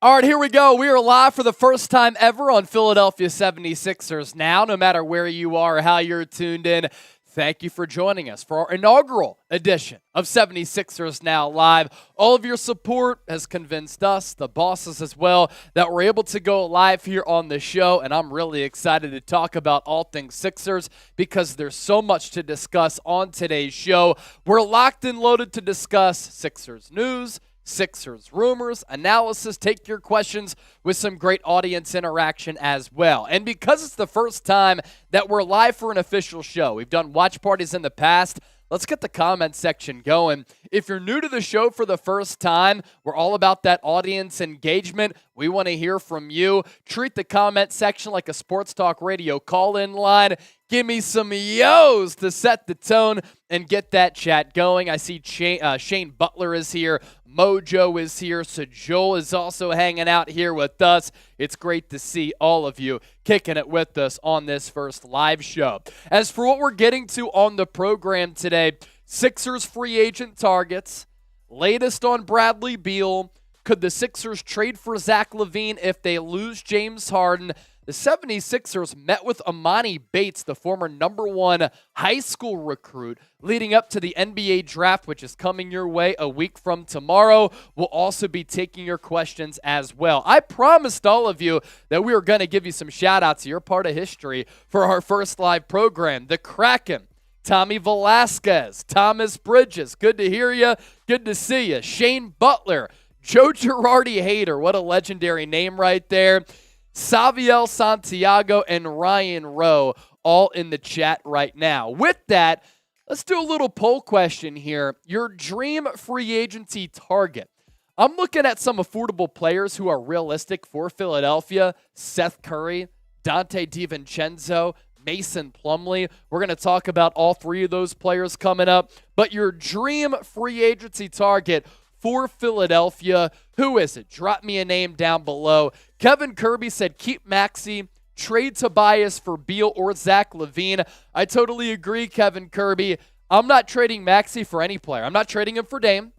All right, here we go. We are live for the first time ever on Philadelphia 76ers Now. No matter where you are or how you're tuned in, thank you for joining us for our inaugural edition of 76ers Now Live. All of your support has convinced us, the bosses as well, that we're able to go live here on the show, and I'm really excited to talk about all things Sixers because there's so much to discuss on today's show. We're locked and loaded to discuss Sixers news, Sixers rumors, analysis, take your questions with some great audience interaction as well. And because it's the first time that we're live for an official show, we've done watch parties in the past. Let's get the comment section going. If you're new to the show for the first time, we're all about that audience engagement. We want to hear from you. Treat the comment section like a sports talk radio call-in line. Give me some yo's to set the tone and get that chat going. I see Shane Butler is here. Mojo is here. So Joel is also hanging out here with us. It's great to see all of you kicking it with us on this first live show. As for what we're getting to on the program today, Sixers free agent targets, latest on Bradley Beal. Could the Sixers trade for Zach Levine if they lose James Harden? The 76ers met with Emoni Bates, the former #1 high school recruit, leading up to the NBA draft, which is coming your way a week from tomorrow. We'll also be taking your questions as well. I promised all of you that we were going to give you some shout-outs. You're part of history for our first live program. The Kraken, Tommy Velasquez, Thomas Bridges, good to hear you, good to see you. Shane Butler, Joe Girardi Hater, what a legendary name right there. Saviel Santiago and Ryan Rowe all in the chat right now. With that, let's do a little poll question here. Your dream free agency target. I'm looking at some affordable players who are realistic for Philadelphia. Seth Curry, Dante DiVincenzo, Mason Plumlee. We're going to talk about all three of those players coming up. But your dream free agency target for Philadelphia, who is it? Drop me a name down below. Kevin Kirby said keep Maxey, trade Tobias for Beal or Zach Levine. I totally agree, Kevin Kirby. I'm not trading Maxey for any player. I'm not trading him for Dame.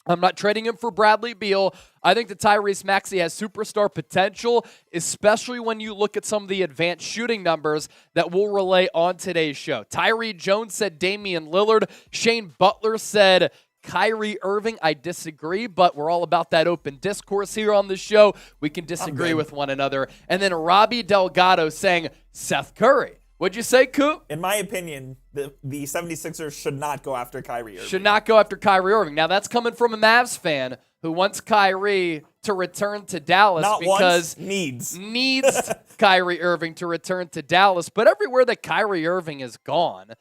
I'm not trading him for Bradley Beal. I think that Tyrese Maxey has superstar potential, especially when you look at some of the advanced shooting numbers that we'll relay on today's show. Tyree Jones said Damian Lillard. Shane Butler said Kyrie Irving. I disagree, but we're all about that open discourse here on the show. We can disagree with one another. And then Robbie Delgado saying Seth Curry. What'd you say, Coop? In my opinion, the 76ers should not go after Kyrie Irving. Should not go after Kyrie Irving. Now, that's coming from a Mavs fan who wants Kyrie to return to Dallas because needs Kyrie Irving to return to Dallas. But everywhere that Kyrie Irving is gone,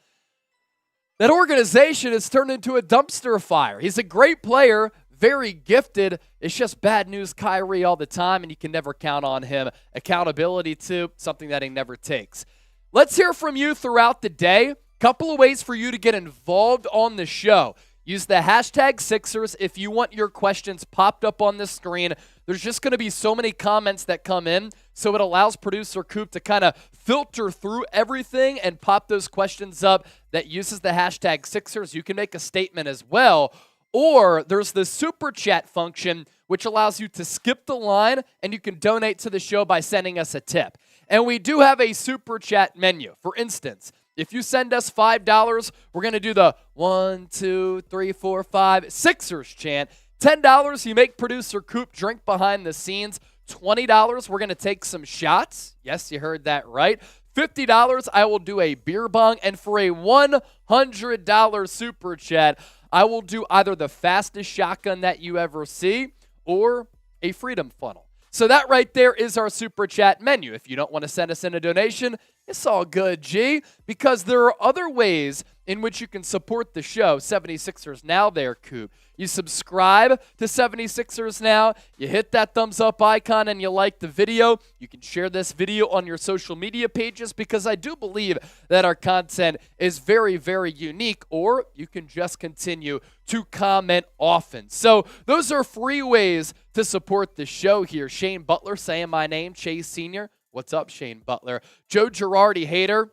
that organization has turned into a dumpster fire. He's a great player, very gifted. It's just bad news Kyrie all the time, and you can never count on him. Accountability, too, something that he never takes. Let's hear from you throughout the day. Couple of ways for you to get involved on the show. Use the hashtag Sixers if you want your questions popped up on the screen. There's just going to be so many comments that come in, so it allows producer Coop to kind of filter through everything and pop those questions up that uses the hashtag Sixers. You can make a statement as well. Or there's the super chat function, which allows you to skip the line, and you can donate to the show by sending us a tip. And we do have a super chat menu. For instance, if you send us $5, we're going to do the 1, 2, 3, 4, 5 Sixers chant. $10, you make producer Coop drink behind the scenes. $20, we're going to take some shots. Yes, you heard that right. $50, I will do a beer bong. And for a $100 super chat, I will do either the fastest shotgun that you ever see or a freedom funnel. So that right there is our super chat menu. If you don't want to send us in a donation, it's all good, G, because there are other ways in which you can support the show. 76ers Now there, Coop. You subscribe to 76ers Now, you hit that thumbs up icon, and you like the video. You can share this video on your social media pages because I do believe that our content is very, very unique, or you can just continue to comment often. So those are free ways to support the show here. Shane Butler saying my name, Chase Sr. What's up, Shane Butler? Joe Girardi Hater.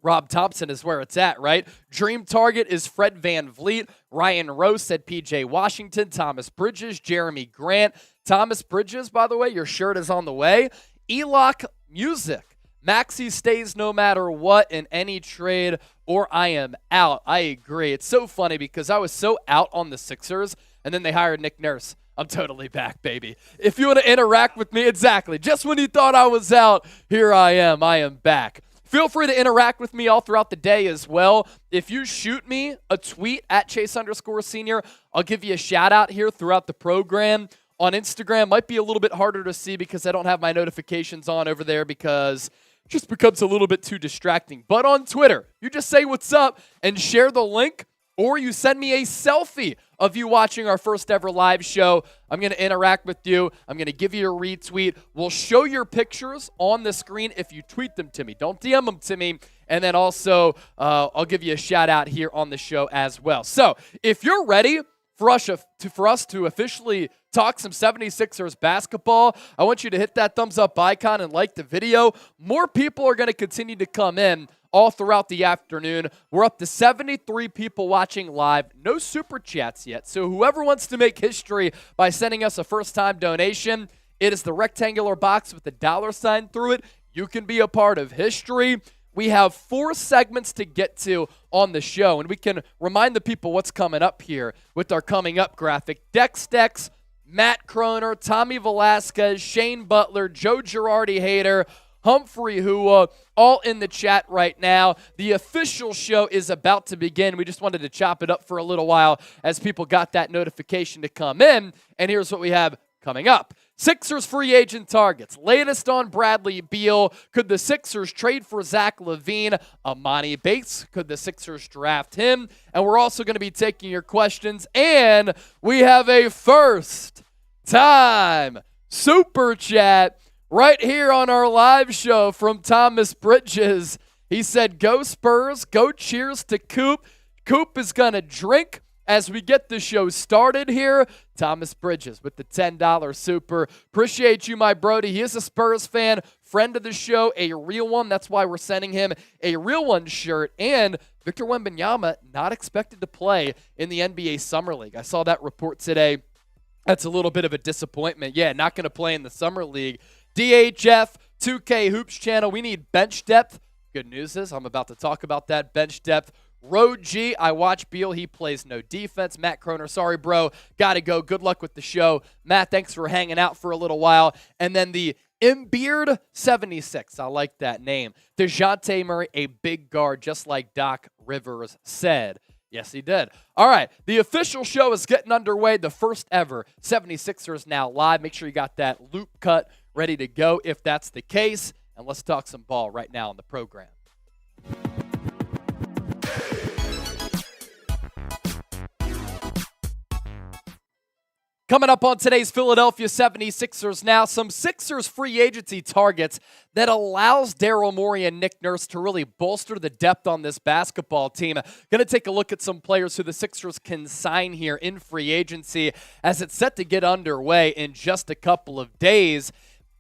Rob Thompson is where it's at, right? Dream target is Fred VanVleet. Ryan Rose said PJ Washington, Thomas Bridges, Jeremy Grant. Thomas Bridges, by the way, your shirt is on the way. Elock Music. Maxey stays no matter what in any trade, or I am out. I agree. It's so funny because I was so out on the Sixers, and then they hired Nick Nurse. I'm totally back, baby. If you want to interact with me, exactly. Just when you thought I was out, here I am. I am back. Feel free to interact with me all throughout the day as well. If you shoot me a tweet at Chase_Senior, I'll give you a shout out here throughout the program. On Instagram, might be a little bit harder to see because I don't have my notifications on over there because it just becomes a little bit too distracting. But on Twitter, you just say what's up and share the link, or you send me a selfie of you watching our first ever live show. I'm going to interact with you. I'm going to give you a retweet. We'll show your pictures on the screen if you tweet them to me. Don't DM them to me. And then also, I'll give you a shout out here on the show as well. So if you're ready for us to officially talk some 76ers basketball, I want you to hit that thumbs up icon and like the video. More people are going to continue to come in all throughout the afternoon. We're up to 73 people watching live. No super chats yet. So whoever wants to make history by sending us a first-time donation, it is the rectangular box with the $sign through it. You can be a part of history. We have 4 segments to get to on the show, and we can remind the people what's coming up here with our coming up graphic. Dex, Matt Croner, Tommy Velasquez, Shane Butler, Joe Girardi Hater, Humphrey, who all in the chat right now. The official show is about to begin. We just wanted to chop it up for a little while as people got that notification to come in. And here's what we have coming up. Sixers free agent targets. Latest on Bradley Beal. Could the Sixers trade for Zach Levine? Emoni Bates. Could the Sixers draft him? And we're also going to be taking your questions. And we have a first time super chat right here on our live show from Thomas Bridges. He said, go Spurs, go cheers to Coop. Coop is going to drink as we get the show started here. Thomas Bridges with the $10 super. Appreciate you, my Brody. He is a Spurs fan, friend of the show, a real one. That's why we're sending him a real one shirt. And Victor Wembanyama not expected to play in the NBA Summer League. I saw that report today. That's a little bit of a disappointment. Yeah, not going to play in the Summer League. DHF, 2K Hoops channel, we need bench depth. Good news is I'm about to talk about that bench depth. Road G, I watch Beal. He plays no defense. Matt Croner, sorry, bro. Got to go. Good luck with the show. Matt, thanks for hanging out for a little while. And then the Embiid 76. I like that name. DeJounte Murray, a big guard, just like Doc Rivers said. Yes, he did. All right, the official show is getting underway. The first ever 76ers now live. Make sure you got that loop cut ready to go if that's the case. And let's talk some ball right now on the program. Coming up on today's Philadelphia 76ers now, some Sixers free agency targets that allows Daryl Morey and Nick Nurse to really bolster the depth on this basketball team. Going to take a look at some players who the Sixers can sign here in free agency as it's set to get underway in just a couple of days.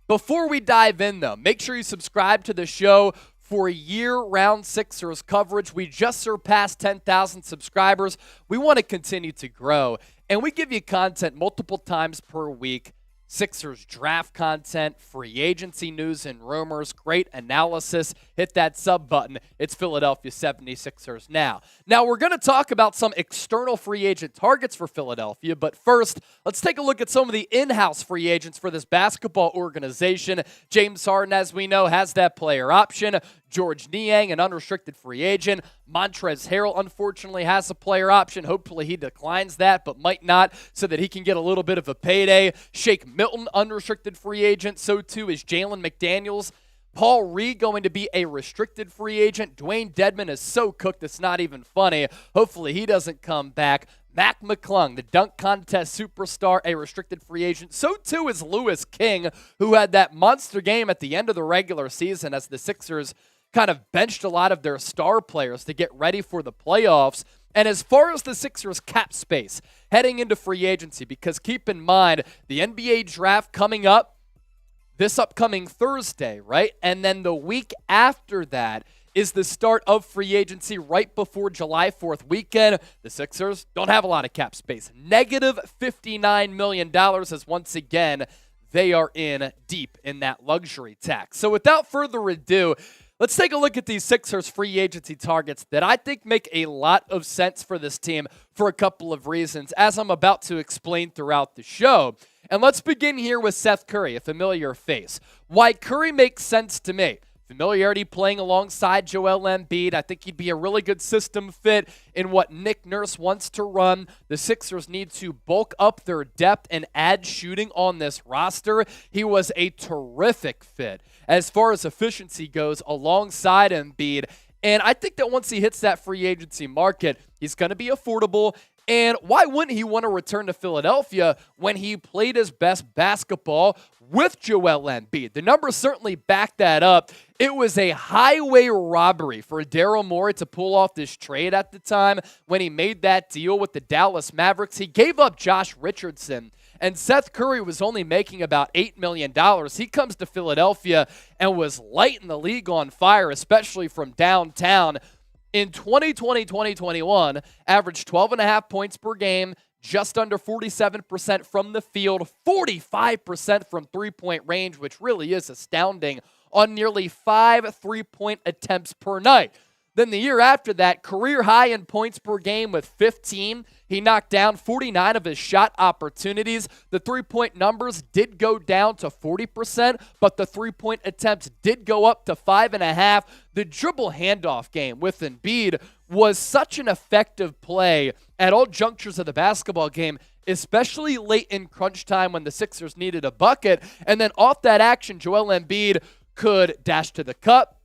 Before we dive in, though, make sure you subscribe to the show for year-round Sixers coverage. We just surpassed 10,000 subscribers. We want to continue to grow. And we give you content multiple times per week. Sixers draft content, free agency news and rumors, great analysis. Hit that sub button. It's Philadelphia 76ers now. Now, we're going to talk about some external free agent targets for Philadelphia, but first, let's take a look at some of the in-house free agents for this basketball organization. James Harden, as we know, has that player option. George Niang, an unrestricted free agent. Montrezl Harrell, unfortunately, has a player option. Hopefully he declines that, but might not, so that he can get a little bit of a payday. Shake Milton, unrestricted free agent. So too is Jalen McDaniels. Paul Reed going to be a restricted free agent. Dwayne Dedmon is so cooked it's not even funny. Hopefully he doesn't come back. Mac McClung, the dunk contest superstar, a restricted free agent. So too is Lewis King, who had that monster game at the end of the regular season as the Sixers kind of benched a lot of their star players to get ready for the playoffs. And as far as the Sixers cap space heading into free agency, because keep in mind, the NBA draft coming up this upcoming Thursday, right? And then the week after that is the start of free agency right before July 4th weekend. The Sixers don't have a lot of cap space. Negative $59 million, as once again, they are in deep in that luxury tax. So without further ado, let's take a look at these Sixers free agency targets that I think make a lot of sense for this team for a couple of reasons, as I'm about to explain throughout the show. And let's begin here with Seth Curry, a familiar face. Why Curry makes sense to me. Familiarity playing alongside Joel Embiid. I think he'd be a really good system fit in what Nick Nurse wants to run. The Sixers need to bulk up their depth and add shooting on this roster. He was a terrific fit as far as efficiency goes alongside Embiid. And I think that once he hits that free agency market, he's going to be affordable. And why wouldn't he want to return to Philadelphia when he played his best basketball with Joel Embiid? The numbers certainly back that up. It was a highway robbery for Daryl Morey to pull off this trade at the time when he made that deal with the Dallas Mavericks. He gave up Josh Richardson, and Seth Curry was only making about $8 million. He comes to Philadelphia and was lighting the league on fire, especially from downtown. In 2020-2021, averaged 12.5 points per game, just under 47% from the field, 45% from three-point range, which really is astounding, on nearly 5 three-point attempts per night. Then the year after that, career high in points per game with 15. He knocked down 49 of his shot opportunities. The three-point numbers did go down to 40%, but the three-point attempts did go up to 5.5. The dribble handoff game with Embiid was such an effective play at all junctures of the basketball game, especially late in crunch time when the Sixers needed a bucket. And then off that action, Joel Embiid could dash to the cup.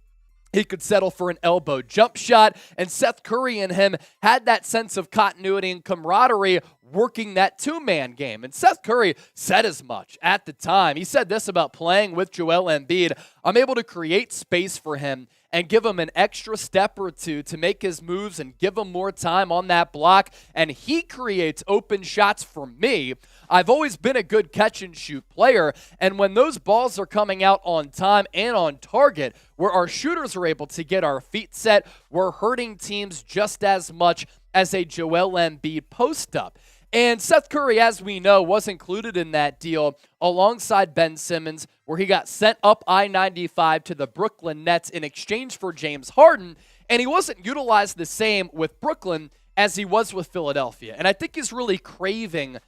He could settle for an elbow jump shot, and Seth Curry and him had that sense of continuity and camaraderie working that two-man game. And Seth Curry said as much at the time. He said this about playing with Joel Embiid: I'm able to create space for him and give him an extra step or two to make his moves and give him more time on that block, and he creates open shots for me. I've always been a good catch-and-shoot player, and when those balls are coming out on time and on target, where our shooters are able to get our feet set, we're hurting teams just as much as a Joel Embiid post-up. And Seth Curry, as we know, was included in that deal alongside Ben Simmons, where he got sent up I-95 to the Brooklyn Nets in exchange for James Harden, and he wasn't utilized the same with Brooklyn as he was with Philadelphia. And I think he's really craving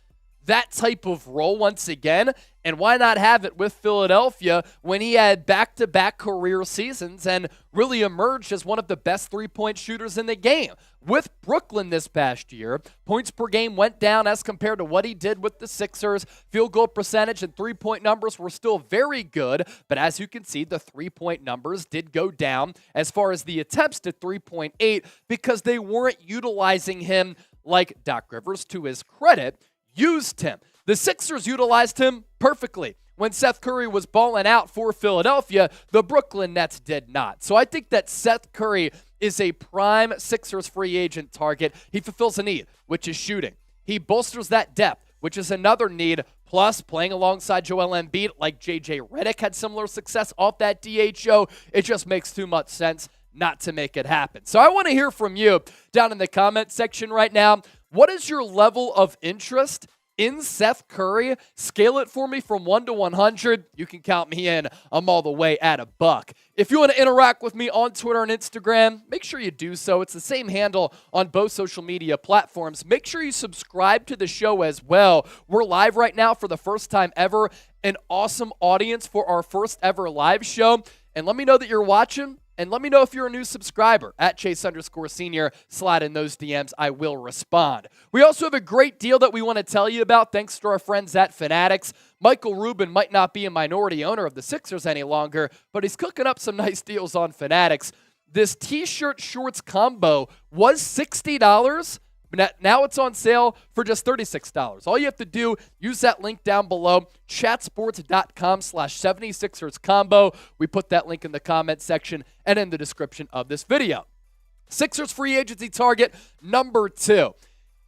that type of role once again, and why not have it with Philadelphia when he had back-to-back career seasons and really emerged as one of the best three-point shooters in the game. With Brooklyn this past year, points per game went down as compared to what he did with the Sixers. Field goal percentage and three-point numbers were still very good, but as you can see, the three-point numbers did go down as far as the attempts to 3.8 because they weren't utilizing him like Doc Rivers, to his credit, used him. The Sixers utilized him perfectly. When Seth Curry was balling out for Philadelphia, the Brooklyn Nets did not. So I think that Seth Curry is a prime Sixers free agent target. He fulfills a need, which is shooting. He bolsters that depth, which is another need. Plus, playing alongside Joel Embiid, like J.J. Redick had similar success off that DHO, it just makes too much sense not to make it happen. So I want to hear from you down in the comment section right now. What is your level of interest in Seth Curry? Scale it for me from 1 to 100. You can count me in. I'm all the way at $1. If you want to interact with me on Twitter and Instagram, make sure you do so. It's the same handle on both social media platforms. Make sure you subscribe to the show as well. We're live right now for the first time ever. An awesome audience for our first ever live show. And let me know that you're watching. And let me know if you're a new subscriber at Chase_Senior. Slide in those DMs. I will respond. We also have a great deal that we want to tell you about thanks to our friends at Fanatics. Michael Rubin might not be a minority owner of the Sixers any longer, but he's cooking up some nice deals on Fanatics. This t-shirt shorts combo was $60. Now it's on sale for just $36. All you have to do, use that link down below, chatsports.com/76ers combo. We put that link in the comment section and in the description of this video. Sixers free agency target number 2.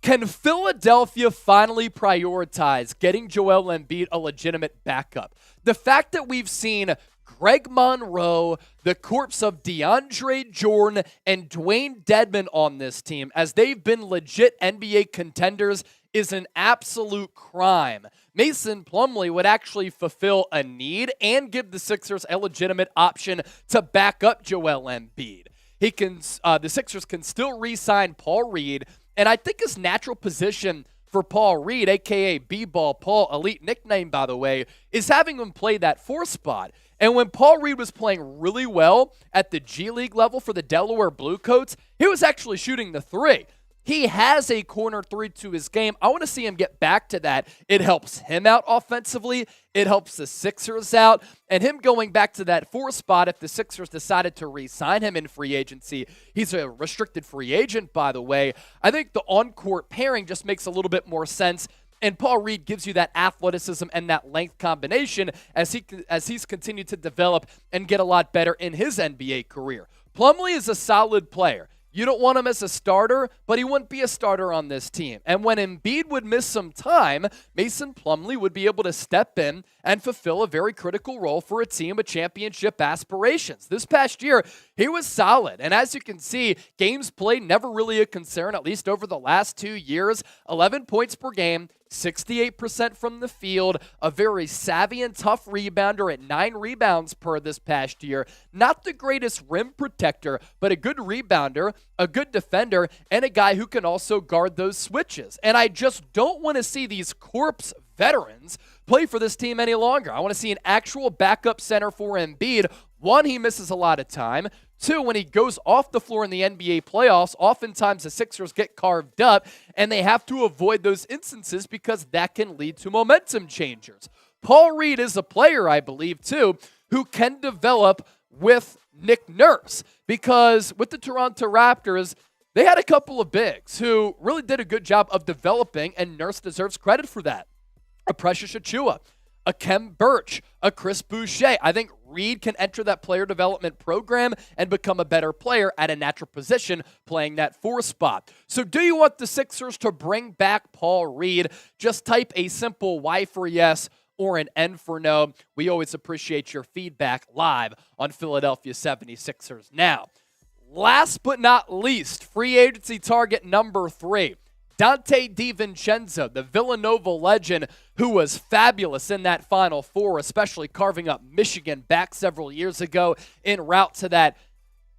Can Philadelphia finally prioritize getting Joel Embiid a legitimate backup? The fact that we've seen Greg Monroe, the corpse of DeAndre Jordan, and Dwayne Dedmon on this team, as they've been legit NBA contenders, is an absolute crime. Mason Plumlee would actually fulfill a need and give the Sixers a legitimate option to back up Joel Embiid. The Sixers can still re-sign Paul Reed, and I think his natural position for Paul Reed, a.k.a. B-Ball Paul, elite nickname, by the way, is having him play that 4 spot. And when Paul Reed was playing really well at the G League level for the Delaware Bluecoats, he was actually shooting the 3. He has a corner 3 to his game. I want to see him get back to that. It helps him out offensively. It helps the Sixers out. And him going back to that 4 spot, if the Sixers decided to re-sign him in free agency, he's a restricted free agent, by the way. I think the on-court pairing just makes a little bit more sense. And Paul Reed gives you that athleticism and that length combination as he's continued to develop and get a lot better in his NBA career. Plumlee is a solid player. You don't want him as a starter, but he wouldn't be a starter on this team. And when Embiid would miss some time, Mason Plumlee would be able to step in and fulfill a very critical role for a team with championship aspirations. This past year, he was solid. And as you can see, games played never really a concern, at least over the last 2 years. 11 points per game, 68% from the field, a very savvy and tough rebounder at 9 rebounds per this past year. Not the greatest rim protector, but a good rebounder, a good defender, and a guy who can also guard those switches. And I just don't want to see these corpse veterans play for this team any longer. I want to see an actual backup center for Embiid. 1, he misses a lot of time. 2, when he goes off the floor in the NBA playoffs, oftentimes the Sixers get carved up, and they have to avoid those instances because that can lead to momentum changers. Paul Reed is a player, I believe, too, who can develop with Nick Nurse, because with the Toronto Raptors, they had a couple of bigs who really did a good job of developing, and Nurse deserves credit for that. A Precious Achiuwa, a Kem Birch, a Chris Boucher. I think Reed can enter that player development program and become a better player at a natural position playing that 4 spot. So do you want the Sixers to bring back Paul Reed? Just type a simple Y for yes or an N for no. We always appreciate your feedback live on Philadelphia 76ers Now. Last but not least, free agency target number 3. Dante DiVincenzo, the Villanova legend, who was fabulous in that Final Four, especially carving up Michigan back several years ago en route to that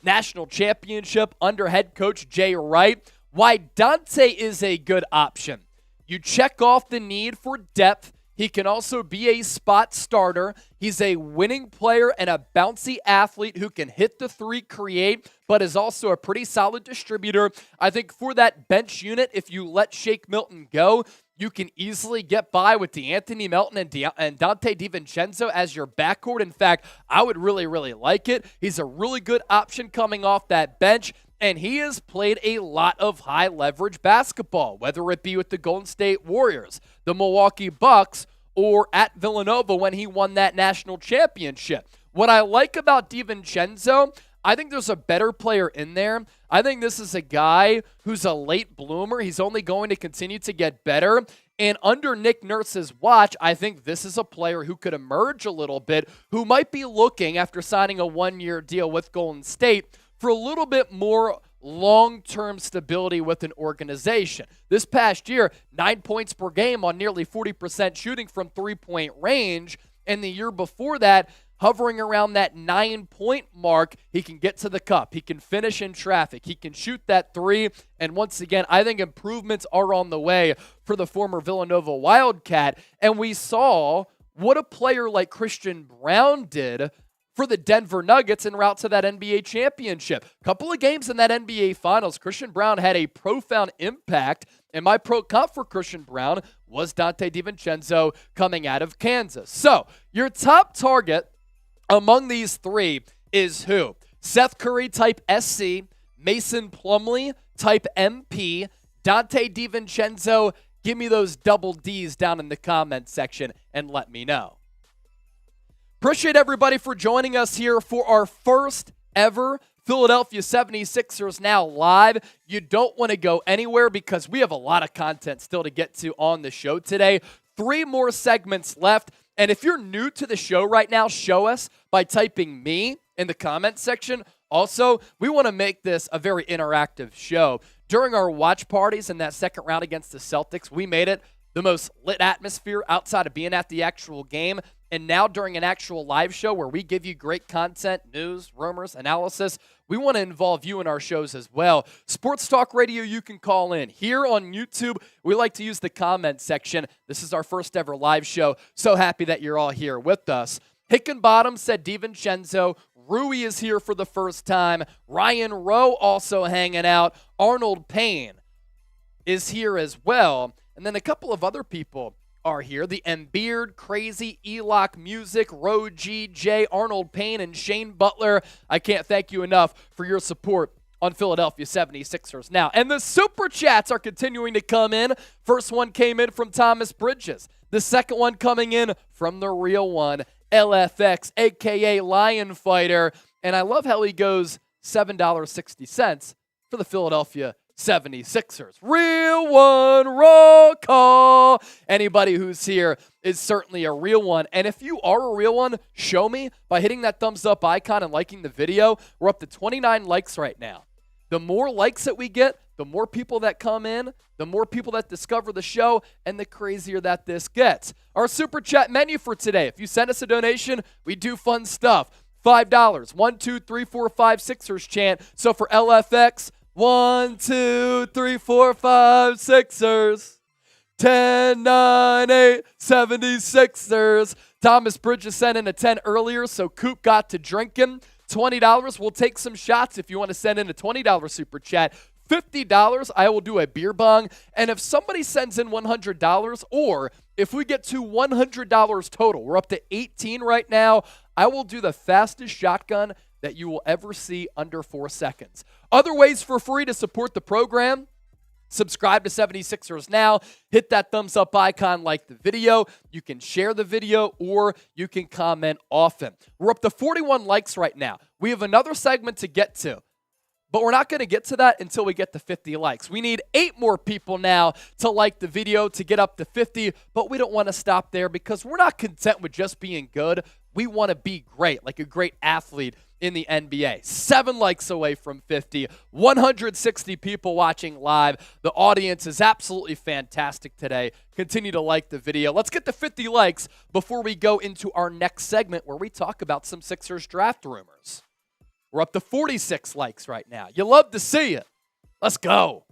national championship under head coach Jay Wright. Why Dante is a good option. You check off the need for depth. He can also be a spot starter. He's a winning player and a bouncy athlete who can hit the 3, create, but is also a pretty solid distributor. I think for that bench unit, if you let Shake Milton go, you can easily get by with DeAnthony Melton and Dante DiVincenzo as your backcourt. In fact, I would really, really like it. He's a really good option coming off that bench. And he has played a lot of high-leverage basketball, whether it be with the Golden State Warriors, the Milwaukee Bucks, or at Villanova when he won that national championship. What I like about DiVincenzo, I think there's a better player in there. I think this is a guy who's a late bloomer. He's only going to continue to get better. And under Nick Nurse's watch, I think this is a player who could emerge a little bit, who might be looking, after signing a 1-year deal with Golden State, for a little bit more long-term stability with an organization. This past year, 9 points per game on nearly 40% shooting from three-point range. And the year before that, hovering around that 9-point mark, he can get to the cup. He can finish in traffic. He can shoot that 3. And once again, I think improvements are on the way for the former Villanova Wildcat. And we saw what a player like Christian Braun did for the Denver Nuggets en route to that NBA championship. Couple of games in that NBA Finals, Christian Braun had a profound impact, and my pro comp for Christian Braun was Dante DiVincenzo coming out of Kansas. So, your top target among these 3 is who? Seth Curry type SC, Mason Plumlee type MP, Dante DiVincenzo. Give me those double Ds down in the comments section and let me know. Appreciate everybody for joining us here for our first ever Philadelphia 76ers Now live. You don't want to go anywhere because we have a lot of content still to get to on the show today. 3 more segments left. And if you're new to the show right now, show us by typing me in the comments section. Also, we want to make this a very interactive show. During our watch parties in that second round against the Celtics, we made it the most lit atmosphere outside of being at the actual game. And now during an actual live show where we give you great content, news, rumors, analysis, we want to involve you in our shows as well. Sports Talk Radio, you can call in. Here on YouTube, we like to use the comment section. This is our first ever live show. So happy that you're all here with us. Hickenbottom said DiVincenzo. Rui is here for the first time. Ryan Rowe also hanging out. Arnold Payne is here as well. And then a couple of other people are here. The Embiid, Crazy, Elock Music, Ro GJ, Arnold Payne, and Shane Butler. I can't thank you enough for your support on Philadelphia 76ers now. And the Super Chats are continuing to come in. First one came in from Thomas Bridges. The second one coming in from the real one, LFX, a.k.a. Lion Fighter. And I love how he goes $7.60 for the Philadelphia 76ers. Real one, roll call. Anybody who's here is certainly a real one. And if you are a real one, show me by hitting that thumbs up icon and liking the video. We're up to 29 likes right now. The more likes that we get, the more people that come in, the more people that discover the show, and the crazier that this gets. Our Super Chat menu for today. If you send us a donation, we do fun stuff. $5. 1, 2, 3, 4, 5, Sixers chant. So for LFX, 1, 2, 3, 4, 5, Sixers. 10, 9, 8, 76ers. Thomas Bridges sent in a 10 earlier, so Coop got to drinking. $20, we'll take some shots if you want to send in a $20 Super Chat. $50, I will do a beer bong. And if somebody sends in $100, or if we get to $100 total, we're up to 18 right now, I will do the fastest shotgun that you will ever see under 4 seconds. Other ways for free to support the program: subscribe to 76ers Now. Hit that thumbs up icon, like the video. You can share the video, or you can comment often. We're up to 41 likes right now. We have another segment to get to, but we're not going to get to that until we get to 50 likes. We need 8 more people now to like the video to get up to 50, but we don't want to stop there because we're not content with just being good. We want to be great, like a great athlete in the NBA. 7 likes away from 50, 160 people watching live. The audience is absolutely fantastic today. Continue to like the video. Let's get to 50 likes before we go into our next segment where we talk about some Sixers draft rumors. We're up to 46 likes right now. You love to see it. Let's go.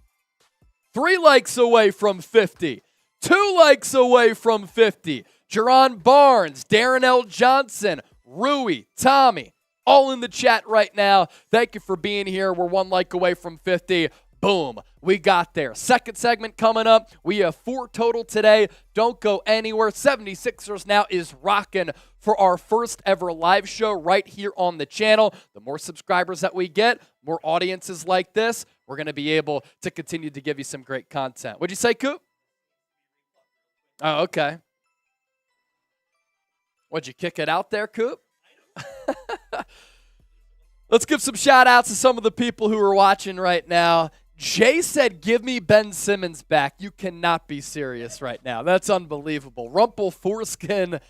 3 likes away from 50. 2 likes away from 50. Jerron Barnes, Darren L. Johnson, Rui, Tommy, all in the chat right now. Thank you for being here. We're 1 like away from 50. Boom, we got there. Second segment coming up. We have 4 total today. Don't go anywhere. 76ers Now is rocking for our first ever live show right here on the channel. The more subscribers that we get, more audiences like this, we're going to be able to continue to give you some great content. What'd you say, Coop? Oh, okay. What'd you kick it out there, Coop? Let's give some shout-outs to some of the people who are watching right now. Jay said, give me Ben Simmons back. You cannot be serious right now. That's unbelievable. Rumple Foreskin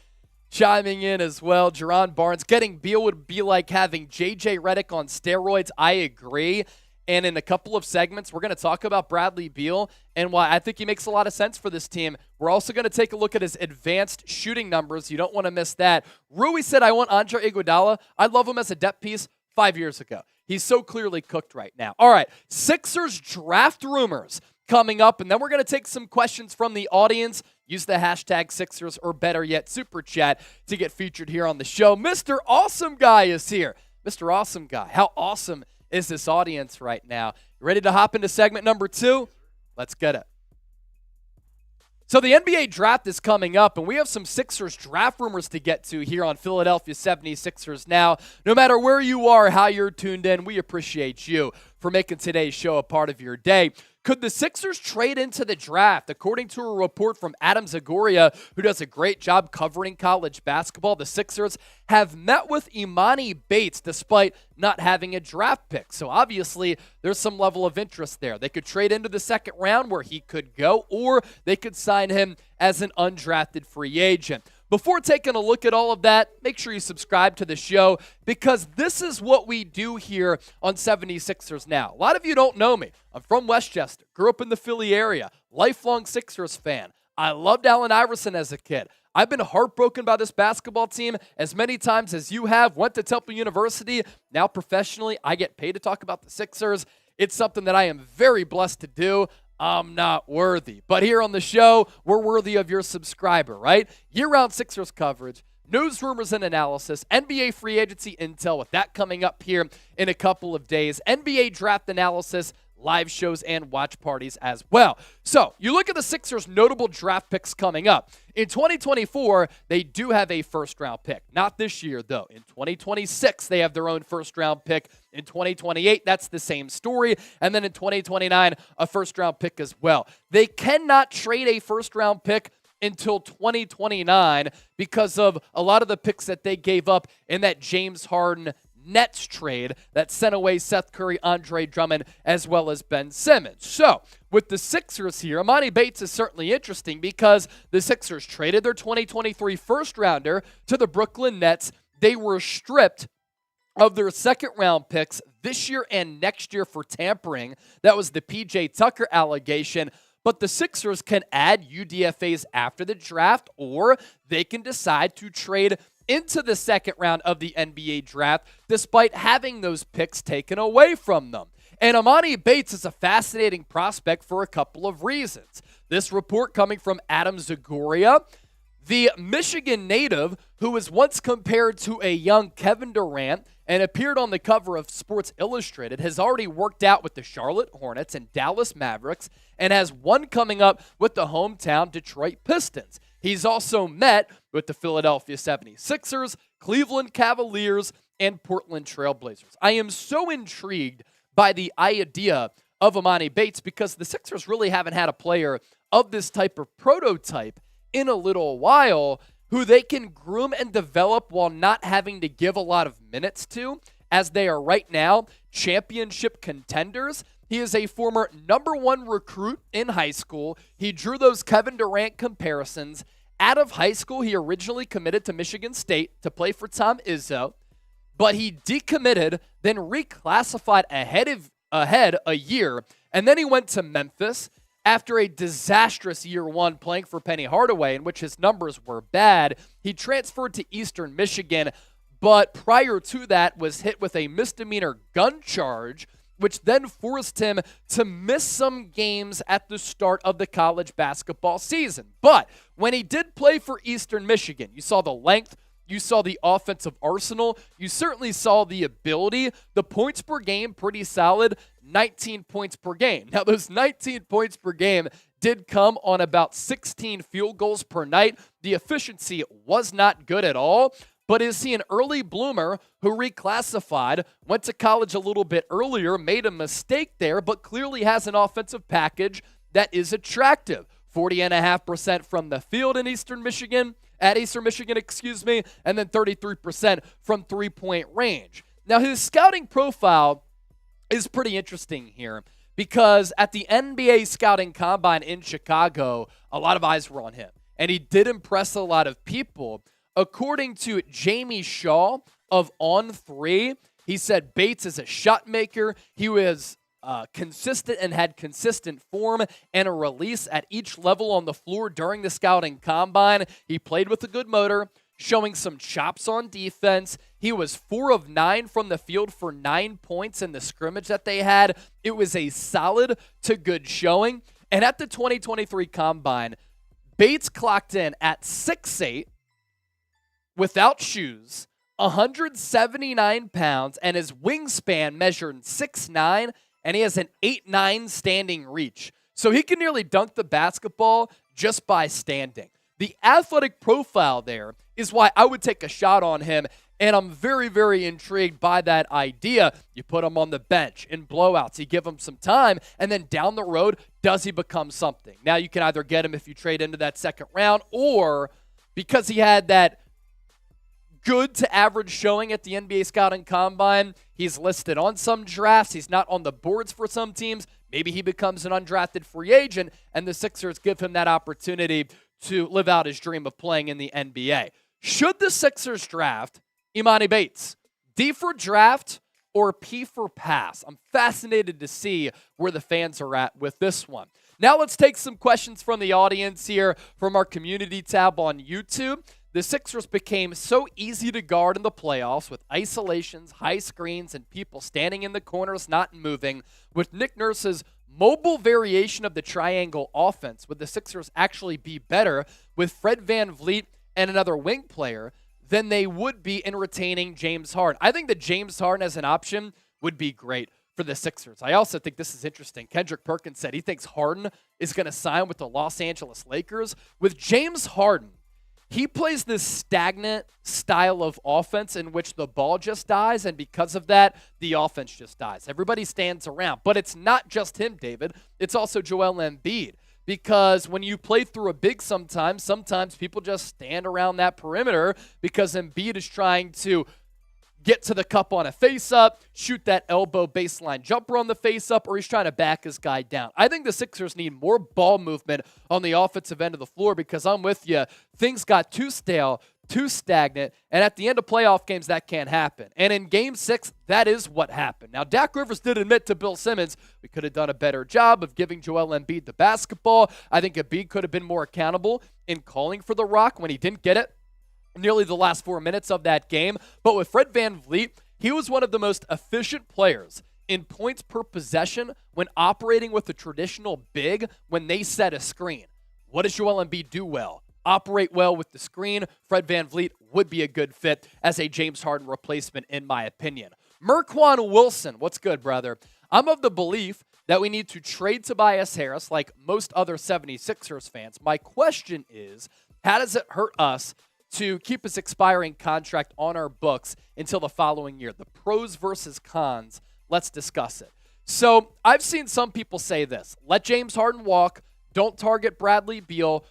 chiming in as well. Jerron Barnes, getting Beal would be like having J.J. Redick on steroids. I agree. And in a couple of segments, we're going to talk about Bradley Beal and why I think he makes a lot of sense for this team. We're also going to take a look at his advanced shooting numbers. You don't want to miss that. Rui said, I want Andre Iguodala. I love him as a depth piece 5 years ago. He's so clearly cooked right now. All right, Sixers draft rumors coming up, and then we're going to take some questions from the audience. Use the hashtag Sixers, or better yet, Super Chat, to get featured here on the show. Mr. Awesome Guy is here. Mr. Awesome Guy, how awesome is this audience right now? You ready to hop into segment number 2? Let's get it. So the NBA draft is coming up, and we have some Sixers draft rumors to get to here on Philadelphia 76ers Now. No matter where you are, how you're tuned in, we appreciate you for making today's show a part of your day. Could the Sixers trade into the draft? According to a report from Adam Zagoria, who does a great job covering college basketball, the Sixers have met with Emoni Bates despite not having a draft pick. So obviously, there's some level of interest there. They could trade into the second round where he could go, or they could sign him as an undrafted free agent. before taking a look at all of that, make sure you subscribe to the show because this is what we do here on 76ers Now. A lot of you don't know me. I'm from Westchester, grew up in the Philly area, lifelong Sixers fan. I loved Allen Iverson as a kid. I've been heartbroken by this basketball team as many times as you have. Went to Temple University. Now professionally, I get paid to talk about the Sixers. It's something that I am very blessed to do. I'm not worthy. But here on the show, we're worthy of your subscriber, right? Year-round Sixers coverage, news, rumors, and analysis, NBA free agency intel with that coming up here in a couple of days, NBA draft analysis, live shows, and watch parties as well. So you look at the Sixers' notable draft picks coming up. In 2024, they do have a first-round pick. Not this year, though. In 2026, they have their own first-round pick. In 2028, that's the same story. And then in 2029, a first-round pick as well. They cannot trade a first-round pick until 2029 because of a lot of the picks that they gave up in that James Harden Nets trade that sent away Seth Curry, Andre Drummond, as well as Ben Simmons. So, with the Sixers here, Emoni Bates is certainly interesting because the Sixers traded their 2023 first-rounder to the Brooklyn Nets. They were stripped of their second-round picks this year and next year for tampering. That was the P.J. Tucker allegation. But the Sixers can add UDFAs after the draft, or they can decide to trade into the second round of the NBA draft despite having those picks taken away from them. And Emoni Bates is a fascinating prospect for a couple of reasons. This report coming from Adam Zagoria, the Michigan native who was once compared to a young Kevin Durant and appeared on the cover of Sports Illustrated, has already worked out with the Charlotte Hornets and Dallas Mavericks and has one coming up with the hometown Detroit Pistons. He's also met with the Philadelphia 76ers, Cleveland Cavaliers, and Portland Trailblazers. I am so intrigued by the idea of Emoni Bates because the Sixers really haven't had a player of this type of prototype in a little while who they can groom and develop while not having to give a lot of minutes to, as they are right now championship contenders. He is a former #1 recruit in high school. He drew those Kevin Durant comparisons. Out of high school, he originally committed to Michigan State to play for Tom Izzo, but he decommitted, then reclassified ahead a year, and then he went to Memphis after a disastrous year one playing for Penny Hardaway, in which his numbers were bad. He transferred to Eastern Michigan, but prior to that was hit with a misdemeanor gun charge, which then forced him to miss some games at the start of the college basketball season. But when he did play for Eastern Michigan, you saw the length, you saw the offensive arsenal, you certainly saw the ability. The points per game, pretty solid, 19 points per game. Now, those 19 points per game did come on about 16 field goals per night. The efficiency was not good at all. But is he an early bloomer who reclassified, went to college a little bit earlier, made a mistake there, but clearly has an offensive package that is attractive? 40.5% from the field in Eastern Michigan, and then 33% from three-point range. Now, his scouting profile is pretty interesting here because at the NBA Scouting Combine in Chicago, a lot of eyes were on him, and he did impress a lot of people. According to Jamie Shaw of On3, he said Bates is a shot maker. He was consistent and had consistent form and a release at each level on the floor during the scouting combine. He played with a good motor, showing some chops on defense. He was 4 of 9 from the field for 9 points in the scrimmage that they had. It was a solid to good showing. And at the 2023 combine, Bates clocked in at 6'8", without shoes, 179 pounds, and his wingspan measured 6'9", and he has an 8'9" standing reach. So he can nearly dunk the basketball just by standing. The athletic profile there is why I would take a shot on him, and I'm very, very intrigued by that idea. You put him on the bench in blowouts, you give him some time, and then down the road, does he become something? Now you can either get him if you trade into that second round, or because he had that good to average showing at the NBA Scouting Combine, he's listed on some drafts, he's not on the boards for some teams. Maybe he becomes an undrafted free agent, and the Sixers give him that opportunity to live out his dream of playing in the NBA. Should the Sixers draft Emoni Bates? D for draft or P for pass? I'm fascinated to see where the fans are at with this one. Now let's take some questions from the audience here from our community tab on YouTube. The Sixers became so easy to guard in the playoffs with isolations, high screens, and people standing in the corners not moving. With Nick Nurse's mobile variation of the triangle offense, would the Sixers actually be better with Fred VanVleet and another wing player than they would be in retaining James Harden? I think that James Harden as an option would be great for the Sixers. I also think this is interesting. Kendrick Perkins said he thinks Harden is going to sign with the Los Angeles Lakers. With James Harden, he plays this stagnant style of offense in which the ball just dies, and because of that, the offense just dies. Everybody stands around. But it's not just him, David. It's also Joel Embiid. Because when you play through a big sometimes people just stand around that perimeter because Embiid is trying to get to the cup on a face-up, shoot that elbow baseline jumper on the face-up, or he's trying to back his guy down. I think the Sixers need more ball movement on the offensive end of the floor because I'm with you. Things got too stale, too stagnant, and at the end of playoff games, that can't happen. And in Game 6, that is what happened. Now, Dak Rivers did admit to Bill Simmons, we could have done a better job of giving Joel Embiid the basketball. I think Embiid could have been more accountable in calling for the rock when he didn't get it nearly the last 4 minutes of that game. But with Fred VanVleet, he was one of the most efficient players in points per possession when operating with a traditional big when they set a screen. What does Joel Embiid do well? Operate well with the screen. Fred VanVleet would be a good fit as a James Harden replacement, in my opinion. Merquan Wilson, what's good, brother? I'm of the belief that we need to trade Tobias Harris like most other 76ers fans. My question is, how does it hurt us to keep his expiring contract on our books until the following year? The pros versus cons. Let's discuss it. So I've seen some people say this. Let James Harden walk. Don't target Bradley Beal.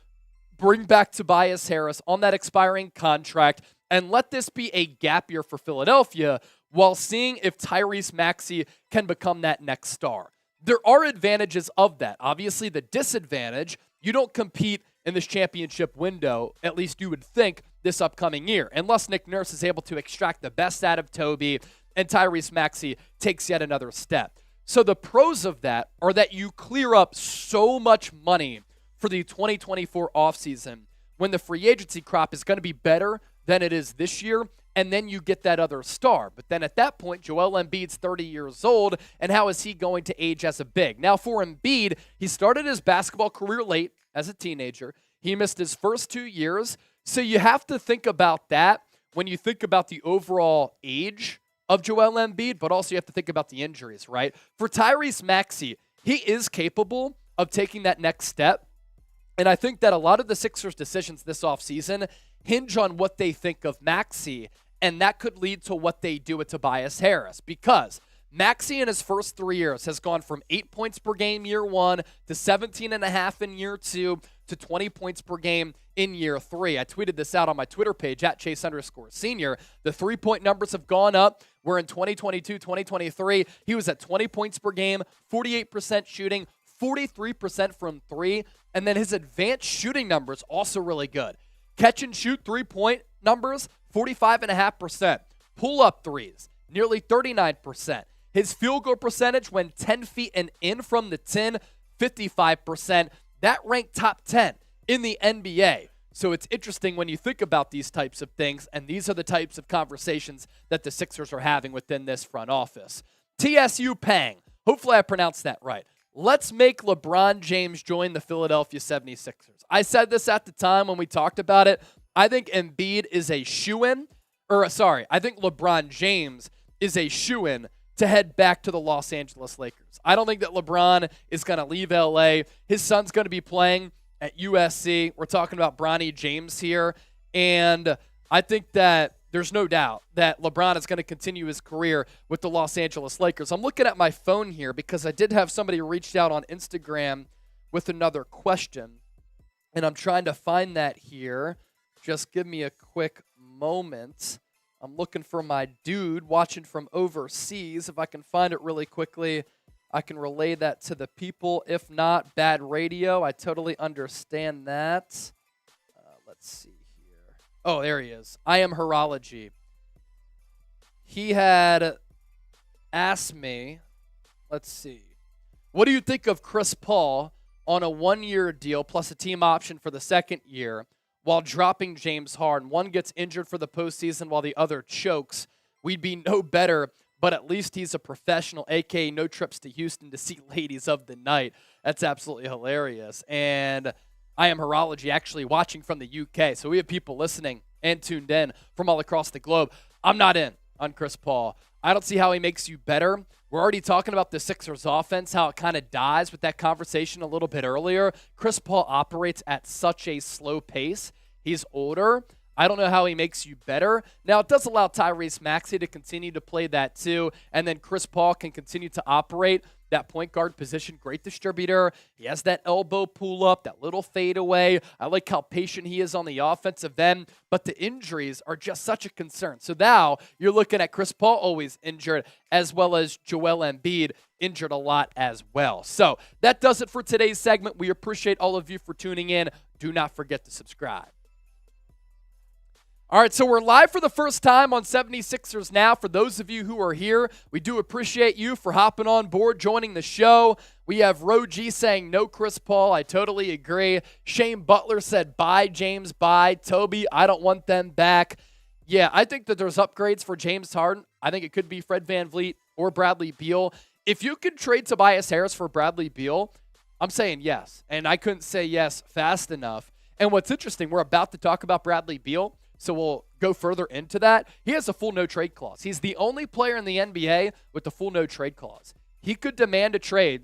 Bring back Tobias Harris on that expiring contract. And let this be a gap year for Philadelphia while seeing if Tyrese Maxey can become that next star. There are advantages of that. Obviously, the disadvantage, you don't compete in this championship window, at least you would think, this upcoming year, unless Nick Nurse is able to extract the best out of Toby and Tyrese Maxey takes yet another step. So the pros of that are that you clear up so much money for the 2024 offseason when the free agency crop is going to be better than it is this year, and then you get that other star. But then at that point, Joel Embiid's 30 years old, and how is he going to age as a big? Now for Embiid, he started his basketball career late as a teenager. He missed his first 2 years. So you have to think about that when you think about the overall age of Joel Embiid, but also you have to think about the injuries, right? For Tyrese Maxey, he is capable of taking that next step. And I think that a lot of the Sixers' decisions this offseason hinge on what they think of Maxey, and that could lead to what they do with Tobias Harris, because Maxey in his first 3 years has gone from 8 points per game year 1 to 17.5 in year 2 to 20 points per game in year 3. I tweeted this out on my Twitter page at Chase_Senior. The 3-point numbers have gone up. Where in 2022, 2023, he was at 20 points per game, 48% shooting, 43% from 3, and then his advanced shooting numbers also really good. Catch and shoot 3-point numbers, 45.5%. Pull-up threes, nearly 39%. His field goal percentage when 10 feet and in from the 10, 55%. That ranked top 10 in the NBA. So it's interesting when you think about these types of things, and these are the types of conversations that the Sixers are having within this front office. TSU Pang, hopefully I pronounced that right. Let's make LeBron James join the Philadelphia 76ers. I said this at the time when we talked about it. I think Embiid is a shoo-in, I think LeBron James is a shoo-in to head back to the Los Angeles Lakers. I don't think that LeBron is going to leave LA. His son's going to be playing at USC. We're talking about Bronny James here. And I think that there's no doubt that LeBron is going to continue his career with the Los Angeles Lakers. I'm looking at my phone here because I did have somebody reached out on Instagram with another question. And I'm trying to find that here. Just give me a quick moment. I'm looking for my dude watching from overseas. If I can find it really quickly, I can relay that to the people. If not, bad radio. I totally understand that. let's see here. Oh, there he is. I am Horology. He had asked me, let's see, what do you think of Chris Paul on a 1-year deal plus a team option for the second year while dropping James Harden? One gets injured for the postseason while the other chokes. We'd be no better, but at least he's a professional, a.k.a. no trips to Houston to see ladies of the night. That's absolutely hilarious. And I am Horology, actually watching from the UK. So we have people listening and tuned in from all across the globe. I'm not in on Chris Paul. I don't see how he makes you better. We're already talking about the Sixers offense, how it kind of dies with that conversation a little bit earlier. Chris Paul operates at such a slow pace. He's older. I don't know how he makes you better. Now, it does allow Tyrese Maxey to continue to play that too, and then Chris Paul can continue to operate that point guard position. Great distributor. He has that elbow pull-up, that little fadeaway. I like how patient he is on the offensive end, but the injuries are just such a concern. So now you're looking at Chris Paul always injured, as well as Joel Embiid injured a lot as well. So that does it for today's segment. We appreciate all of you for tuning in. Do not forget to subscribe. All right, so we're live for the first time on 76ers Now. For those of you who are here, we do appreciate you for hopping on board, joining the show. We have Roji saying no Chris Paul. I totally agree. Shane Butler said bye, James, bye. Toby, I don't want them back. Yeah, I think that there's upgrades for James Harden. I think it could be Fred VanVleet or Bradley Beal. If you could trade Tobias Harris for Bradley Beal, I'm saying yes. And I couldn't say yes fast enough. And what's interesting, we're about to talk about Bradley Beal, so we'll go further into that. He has a full no-trade clause. He's the only player in the NBA with the full no-trade clause. He could demand a trade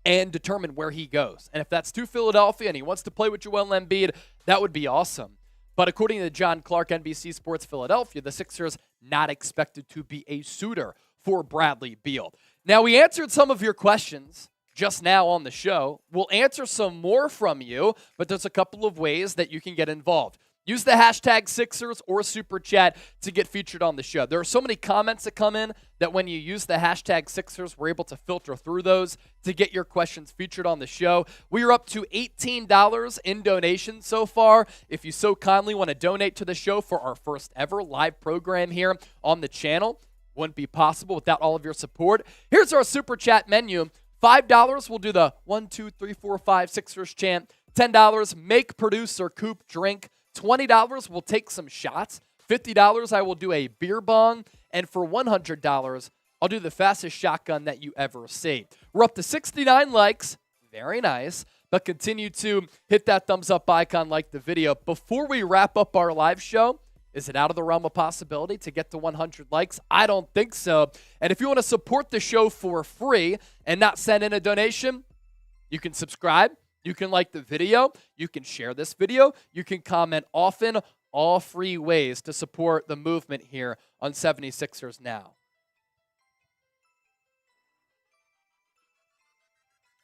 and determine where he goes. And if that's to Philadelphia and he wants to play with Joel Embiid, that would be awesome. But according to John Clark, NBC Sports Philadelphia, the Sixers not expected to be a suitor for Bradley Beal. Now, we answered some of your questions just now on the show. We'll answer some more from you, but there's a couple of ways that you can get involved. Use the hashtag Sixers or Super Chat to get featured on the show. There are so many comments that come in that when you use the hashtag Sixers, we're able to filter through those to get your questions featured on the show. We are up to $18 in donations so far. If you so kindly want to donate to the show for our first ever live program here on the channel, wouldn't be possible without all of your support. Here's our Super Chat menu. $5, we'll do the 1, 2, 3, 4, 5 Sixers chant. $10, make producer Coop drink. $20, we'll take some shots. $50, I will do a beer bong. And for $100, I'll do the fastest shotgun that you ever see. We're up to 69 likes. Very nice. But continue to hit that thumbs up icon, like the video. Before we wrap up our live show, is it out of the realm of possibility to get to 100 likes? I don't think so. And if you want to support the show for free and not send in a donation, you can subscribe. You can like the video, you can share this video, you can comment often, all free ways to support the movement here on 76ers Now.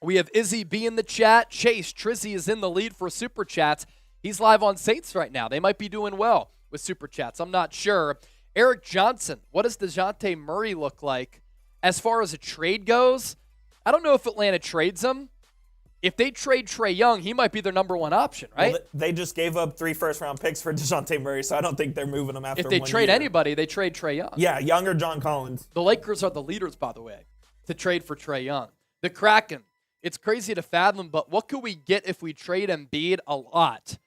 We have Izzy B in the chat. Chase Trizzy is in the lead for Super Chats. He's live on Saints right now. They might be doing well with Super Chats. I'm not sure. Eric Johnson, what does DeJounte Murray look like? As far as a trade goes, I don't know if Atlanta trades him. If they trade Trae Young, he might be their number one option, right? Well, they just gave up 3 first-round picks for DeJounte Murray, so I don't think they're moving him after 1 year. If they trade anybody, they trade Trae Young. Yeah, Young or John Collins. The Lakers are the leaders, by the way, to trade for Trae Young. The Kraken, it's crazy to fathom, but what could we get if we trade Embiid? A lot.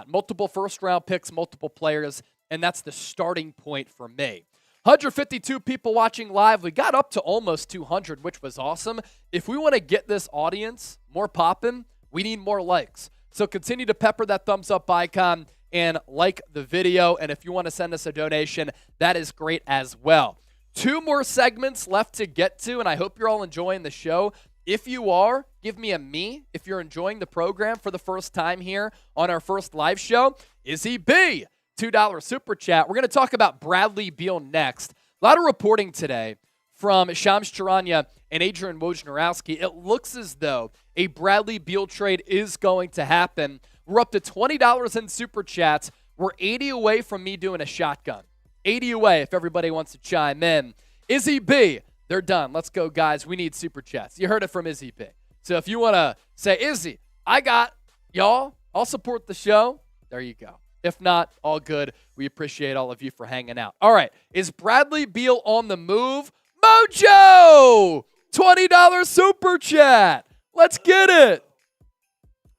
Multiple first-round picks, multiple players, and that's the starting point for me. 152 people watching live. We got up to almost 200, which was awesome. If we want to get this audience more popping, we need more likes. So continue to pepper that thumbs up icon and like the video. And if you want to send us a donation, that is great as well. 2 more segments left to get to, and I hope you're all enjoying the show. If you are, give me a me if you're enjoying the program for the first time here on our first live show. Izzy B, $2 Super Chat. We're going to talk about Bradley Beal next. A lot of reporting today from Shams Charania and Adrian Wojnarowski. It looks as though a Bradley Beal trade is going to happen. We're up to $20 in Super Chats. We're 80 away from me doing a shotgun. 80 away if everybody wants to chime in. Izzy B, they're done. Let's go, guys. We need Super Chats. You heard it from Izzy B. So if you want to say, Izzy, I got y'all, I'll support the show. There you go. If not, all good. We appreciate all of you for hanging out. All right, is Bradley Beal on the move? Mojo! $20 super chat. Let's get it.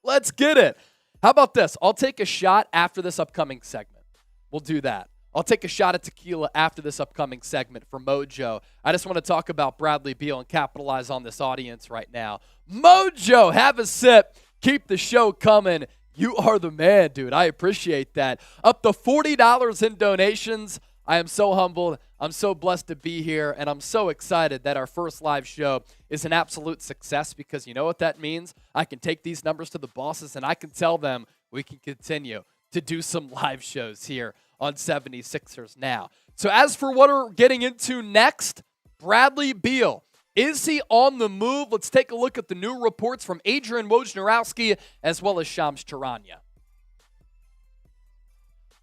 Let's get it. How about this? I'll take a shot after this upcoming segment. We'll do that. I'll take a shot at tequila after this upcoming segment for Mojo. I just want to talk about Bradley Beal and capitalize on this audience right now. Mojo, have a sip. Keep the show coming. You are the man, dude. I appreciate that. Up to $40 in donations. I am so humbled. I'm so blessed to be here, and I'm so excited that our first live show is an absolute success because you know what that means? I can take these numbers to the bosses, and I can tell them we can continue to do some live shows here on 76ers Now. So as for what we're getting into next, Bradley Beal. Is he on the move? Let's take a look at the new reports from Adrian Wojnarowski as well as Shams Charania.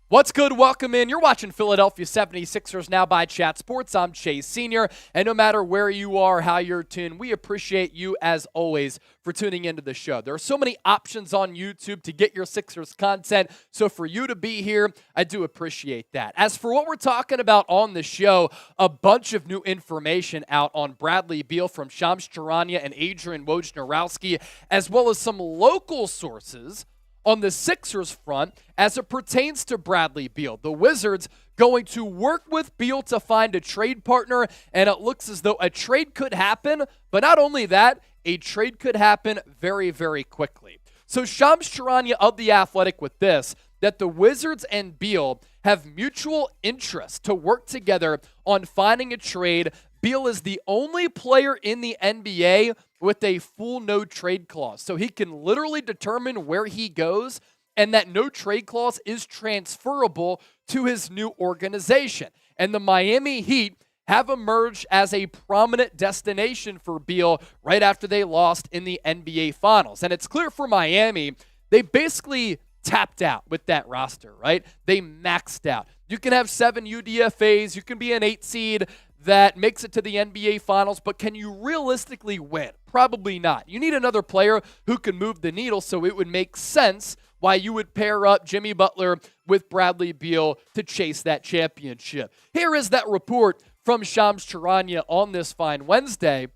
What's good? Welcome in. You're watching Philadelphia 76ers Now by Chat Sports. I'm Chase Sr., and no matter where you are, how you're tuned, we appreciate you, as always, for tuning into the show. There are so many options on YouTube to get your Sixers content, so for you to be here, I do appreciate that. As for what we're talking about on the show, a bunch of new information out on Bradley Beal from Shams Charania and Adrian Wojnarowski, as well as some local sources on the Sixers front as it pertains to Bradley Beal. The Wizards going to work with Beal to find a trade partner, and it looks as though a trade could happen, but not only that, a trade could happen very, very quickly. So Shams Charania of The Athletic with this, that the Wizards and Beal have mutual interest to work together on finding a trade. Beal is the only player in the NBA with a full no-trade clause. So he can literally determine where he goes, and that no-trade clause is transferable to his new organization. And the Miami Heat have emerged as a prominent destination for Beal right after they lost in the NBA Finals. And it's clear for Miami, they basically tapped out with that roster, right? They maxed out. You can have 7 UDFAs, you can be an 8 seed that makes it to the NBA Finals, but can you realistically win? Probably not. You need another player who can move the needle, so it would make sense why you would pair up Jimmy Butler with Bradley Beal to chase that championship. Here is that report from Shams Charania on this fine Wednesday.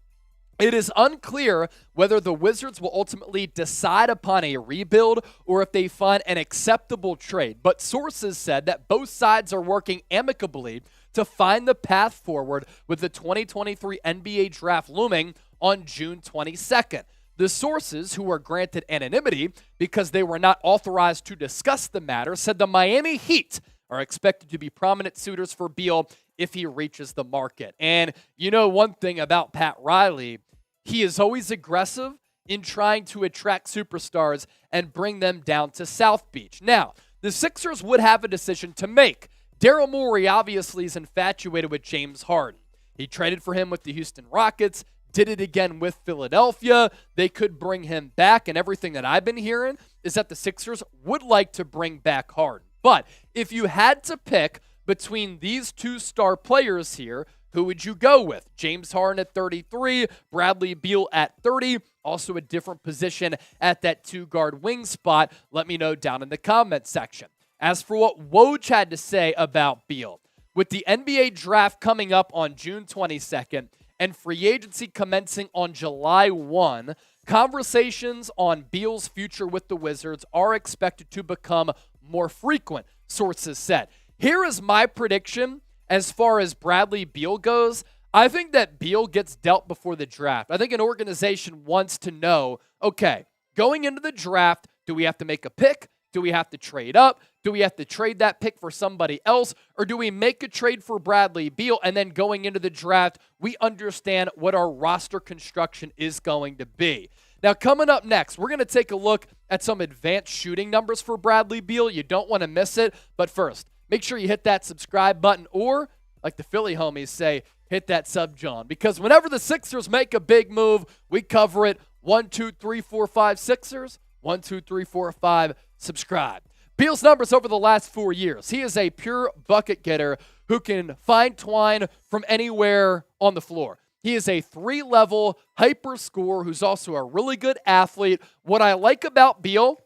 It is unclear whether the Wizards will ultimately decide upon a rebuild or if they find an acceptable trade, but sources said that both sides are working amicably to find the path forward with the 2023 NBA Draft looming on June 22nd. The sources, who were granted anonymity because they were not authorized to discuss the matter, said the Miami Heat are expected to be prominent suitors for Beal if he reaches the market. And you know one thing about Pat Riley, he is always aggressive in trying to attract superstars and bring them down to South Beach. Now, the Sixers would have a decision to make. Daryl Morey obviously is infatuated with James Harden. He traded for him with the Houston Rockets, did it again with Philadelphia. They could bring him back, and everything that I've been hearing is that the Sixers would like to bring back Harden. But if you had to pick between these two star players here, who would you go with? James Harden at 33, Bradley Beal at 30, also a different position at that two-guard wing spot. Let me know down in the comments section. As for what Woj had to say about Beal, with the NBA draft coming up on June 22nd and free agency commencing on July 1, conversations on Beal's future with the Wizards are expected to become more frequent, sources said. Here is my prediction as far as Bradley Beal goes. I think that Beal gets dealt before the draft. I think an organization wants to know, okay, going into the draft, do we have to make a pick? Do we have to trade up? Do we have to trade that pick for somebody else? Or do we make a trade for Bradley Beal and then going into the draft, we understand what our roster construction is going to be? Now, coming up next, we're going to take a look at some advanced shooting numbers for Bradley Beal. You don't want to miss it. But first, make sure you hit that subscribe button or, like the Philly homies say, hit that sub John. Because whenever the Sixers make a big move, we cover it. 1, 2, 3, 4, 5 Sixers. 1, 2, 3, 4, 5 subscribe. Beal's numbers over the last 4 years. He is a pure bucket getter who can find twine from anywhere on the floor. He is a 3-level hyper scorer who's also a really good athlete. What I like about Beal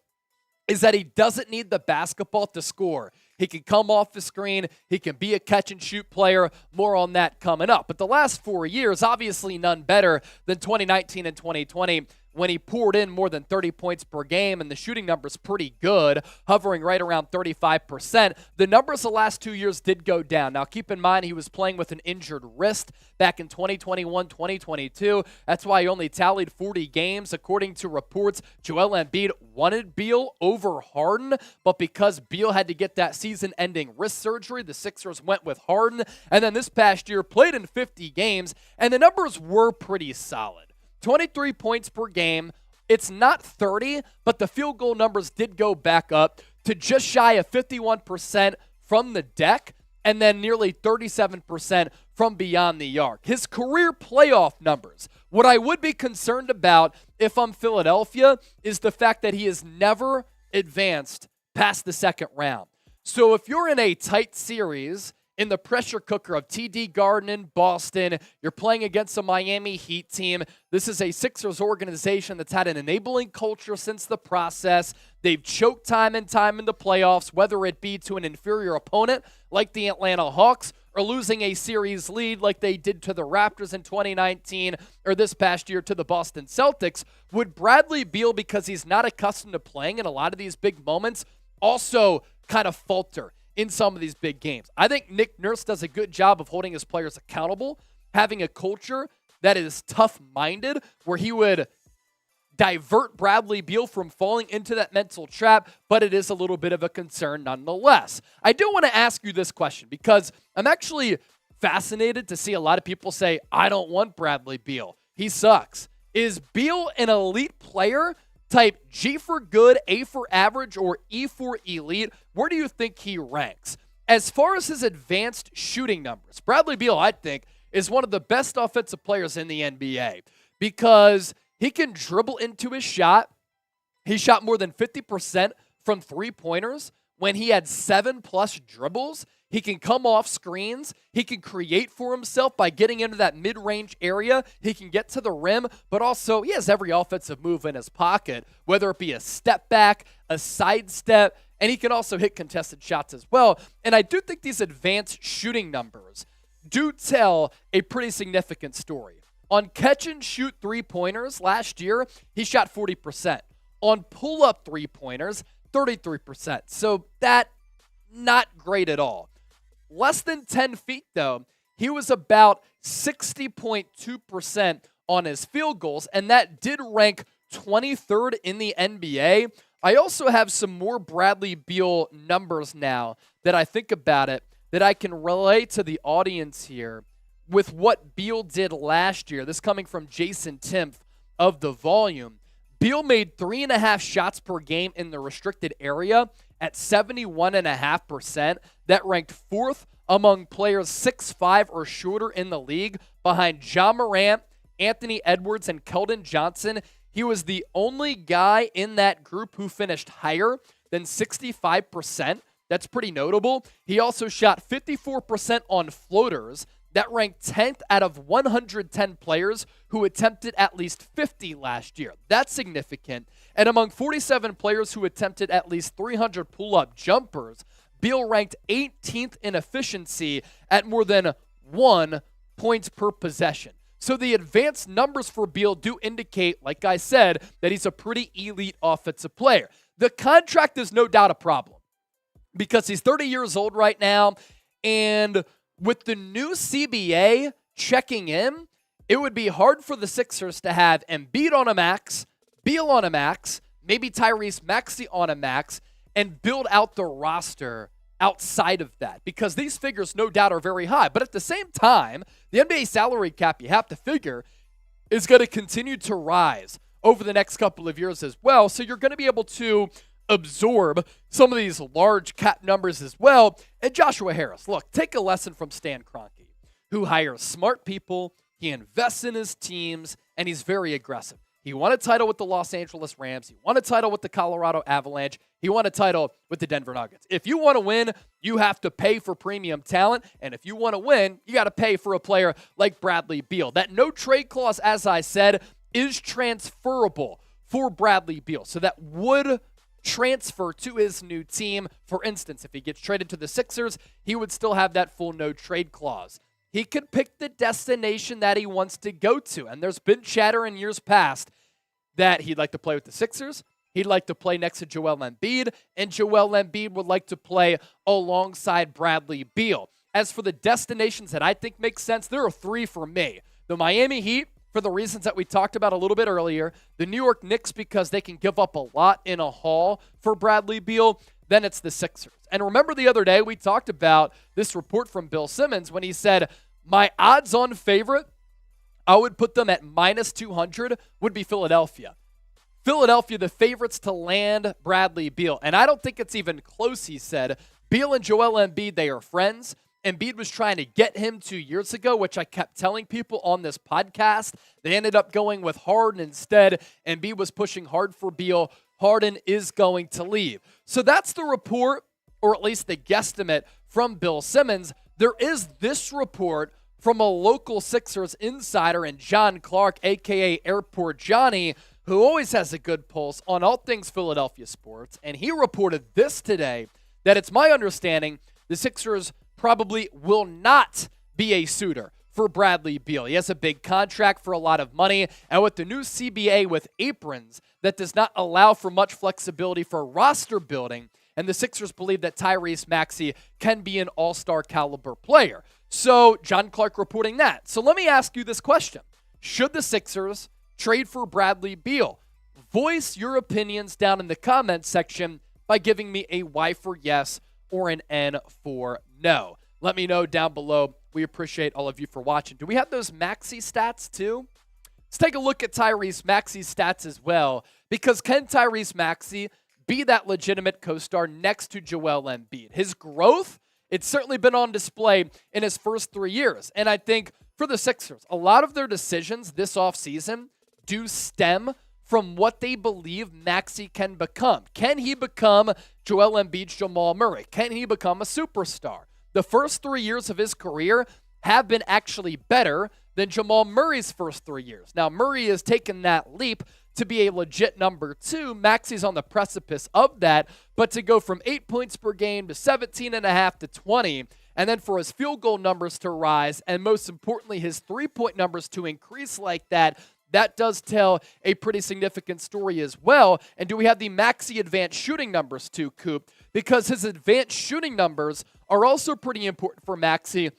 is that he doesn't need the basketball to score. He can come off the screen. He can be a catch-and-shoot player. More on that coming up. But the last 4 years, obviously none better than 2019 and 2020 when he poured in more than 30 points per game, and the shooting number's pretty good, hovering right around 35%. The numbers the last 2 years did go down. Now, keep in mind, he was playing with an injured wrist back in 2021, 2022. That's why he only tallied 40 games. According to reports, Joel Embiid wanted Beal over Harden, but because Beal had to get that season-ending wrist surgery, the Sixers went with Harden, and then this past year played in 50 games, and the numbers were pretty solid. 23 points per game. It's not 30, but the field goal numbers did go back up to just shy of 51% from the deck and then nearly 37% from beyond the arc. His career playoff numbers, what I would be concerned about if I'm Philadelphia is the fact that he has never advanced past the second round. So if you're in a tight series in the pressure cooker of TD Garden in Boston, you're playing against a Miami Heat team. This is a Sixers organization that's had an enabling culture since the process. They've choked time and time in the playoffs, whether it be to an inferior opponent like the Atlanta Hawks or losing a series lead like they did to the Raptors in 2019 or this past year to the Boston Celtics. Would Bradley Beal, because he's not accustomed to playing in a lot of these big moments, also kind of falter in some of these big games? I think Nick Nurse does a good job of holding his players accountable, having a culture that is tough-minded, where he would divert Bradley Beal from falling into that mental trap, but it is a little bit of a concern nonetheless. I do want to ask you this question because I'm actually fascinated to see a lot of people say, I don't want Bradley Beal. He sucks. Is Beal an elite player? Type G for good, A for average, or E for elite. Where do you think he ranks? As far as his advanced shooting numbers, Bradley Beal, I think, is one of the best offensive players in the NBA because he can dribble into his shot. He shot more than 50% from three-pointers when he had 7+ dribbles. He can come off screens. He can create for himself by getting into that mid-range area. He can get to the rim, but also he has every offensive move in his pocket, whether it be a step back, a sidestep, and he can also hit contested shots as well. And I do think these advanced shooting numbers do tell a pretty significant story. On catch-and-shoot three-pointers last year, he shot 40%. On pull-up three-pointers, 33%. So that, not great at all. Less than 10 feet, though, he was about 60.2% on his field goals, and that did rank 23rd in the NBA. I also have some more Bradley Beal numbers now that I think about it that I can relate to the audience here with what Beal did last year. This coming from Jason Timpf of The Volume. Beal made 3.5 shots per game in the restricted area at 71.5%. That ranked 4th among players 6'5" or shorter in the league, behind Ja Morant, Anthony Edwards, and Keldon Johnson. He was the only guy in that group who finished higher than 65%. That's pretty notable. He also shot 54% on floaters. That ranked 10th out of 110 players who attempted at least 50 last year. That's significant. And among 47 players who attempted at least 300 pull-up jumpers, Beal ranked 18th in efficiency at more than 1 points per possession. So the advanced numbers for Beal do indicate, like I said, that he's a pretty elite offensive player. The contract is no doubt a problem because he's 30 years old right now, and with the new CBA checking in, it would be hard for the Sixers to have Embiid on a max, Beal on a max, maybe Tyrese Maxey on a max, and build out the roster outside of that, because these figures no doubt are very high. But at the same time, the NBA salary cap, you have to figure, is going to continue to rise over the next couple of years as well. So you're going to be able to absorb some of these large cap numbers as well. And Joshua Harris, look, take a lesson from Stan Kroenke, who hires smart people, he invests in his teams, and he's very aggressive. He won a title with the Los Angeles Rams. He won a title with the Colorado Avalanche. He won a title with the Denver Nuggets. If you want to win, you have to pay for premium talent. And if you want to win, you got to pay for a player like Bradley Beal. That no trade clause, as I said, is transferable for Bradley Beal. So that would transfer to his new team. For instance, if he gets traded to the Sixers, he would still have that full no-trade clause. He could pick the destination that he wants to go to, and there's been chatter in years past that he'd like to play with the Sixers, he'd like to play next to Joel Embiid, and Joel Embiid would like to play alongside Bradley Beal. As for the destinations that I think make sense, there are 3 for me. The Miami Heat, for the reasons that we talked about a little bit earlier. The New York Knicks, because they can give up a lot in a haul for Bradley Beal. Then it's the Sixers. And remember the other day we talked about this report from Bill Simmons when he said, my odds-on favorite, I would put them at minus 200, would be Philadelphia. Philadelphia, the favorites to land Bradley Beal. And I don't think it's even close, he said. Beal and Joel Embiid, they are friends. Embiid was trying to get him 2 years ago, which I kept telling people on this podcast. They ended up going with Harden instead. Embiid was pushing hard for Beal. Harden is going to leave. So that's the report, or at least the guesstimate from Bill Simmons. There is this report from a local Sixers insider and John Clark, a.k.a. Airport Johnny, who always has a good pulse on all things Philadelphia sports. And he reported this today, that it's my understanding the Sixers probably will not be a suitor for Bradley Beal. He has a big contract for a lot of money, and with the new CBA with aprons that does not allow for much flexibility for roster building, and the Sixers believe that Tyrese Maxey can be an all-star caliber player. So John Clark reporting that. So let me ask you this question. Should the Sixers trade for Bradley Beal? Voice your opinions down in the comments section by giving me a Y for yes or an N for no. Let me know down below. We appreciate all of you for watching. Do we have those Maxey stats too? Let's take a look at Tyrese Maxey's stats as well, because can Tyrese Maxey be that legitimate co-star next to Joel Embiid? His growth, it's certainly been on display in his first 3 years. And I think for the Sixers, a lot of their decisions this offseason do stem from what they believe Maxey can become. Can he become Joel Embiid's Jamal Murray? Can he become a superstar? The first 3 years of his career have been actually better than Jamal Murray's first 3 years. Now, Murray has taken that leap to be a legit number 2. Maxey's on the precipice of that, but to go from 8 points per game to 17.5 to 20, and then for his field goal numbers to rise, and most importantly, his three-point numbers to increase like that, that does tell a pretty significant story as well. And do we have the Maxey advanced shooting numbers too, Coop? Because his advanced shooting numbers are also pretty important for Maxey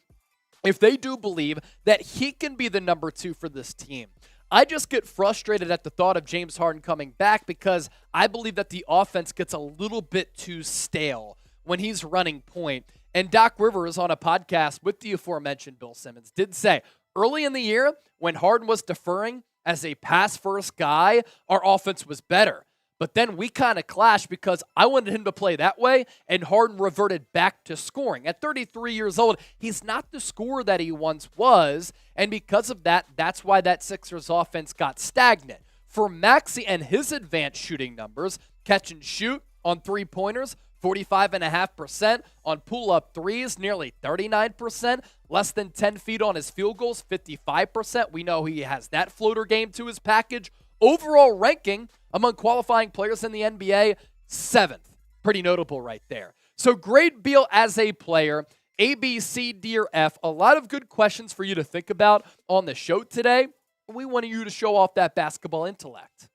if they do believe that he can be the number 2 for this team. I just get frustrated at the thought of James Harden coming back because I believe that the offense gets a little bit too stale when he's running point. And Doc Rivers on a podcast with the aforementioned Bill Simmons did say early in the year when Harden was deferring as a pass-first guy, our offense was better. But then we kind of clashed because I wanted him to play that way, and Harden reverted back to scoring. At 33 years old, he's not the scorer that he once was, and because of that, that's why that Sixers offense got stagnant. For Maxey and his advanced shooting numbers, catch and shoot on three-pointers, 45.5%, on pull-up threes, nearly 39%, less than 10 feet on his field goals, 55%. We know he has that floater game to his package. Overall ranking among qualifying players in the NBA, 7th. Pretty notable right there. So grade Beal as a player, A, B, C, D, or F. A lot of good questions for you to think about on the show today. We want you to show off that basketball intellect.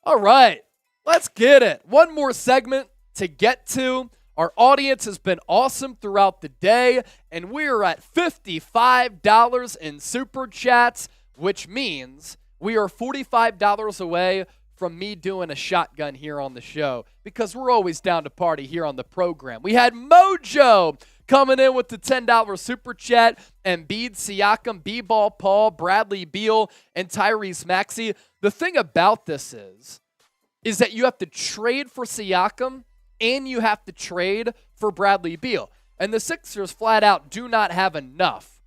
All right. Let's get it. One more segment to get to. Our audience has been awesome throughout the day, and we're at $55 in Super Chats, which means we are $45 away from me doing a shotgun here on the show because we're always down to party here on the program. We had Mojo coming in with the $10 Super Chat, Embiid, Siakam, B-Ball Paul, Bradley Beal, and Tyrese Maxey. The thing about this is that you have to trade for Siakam and you have to trade for Bradley Beal. And the Sixers flat out do not have enough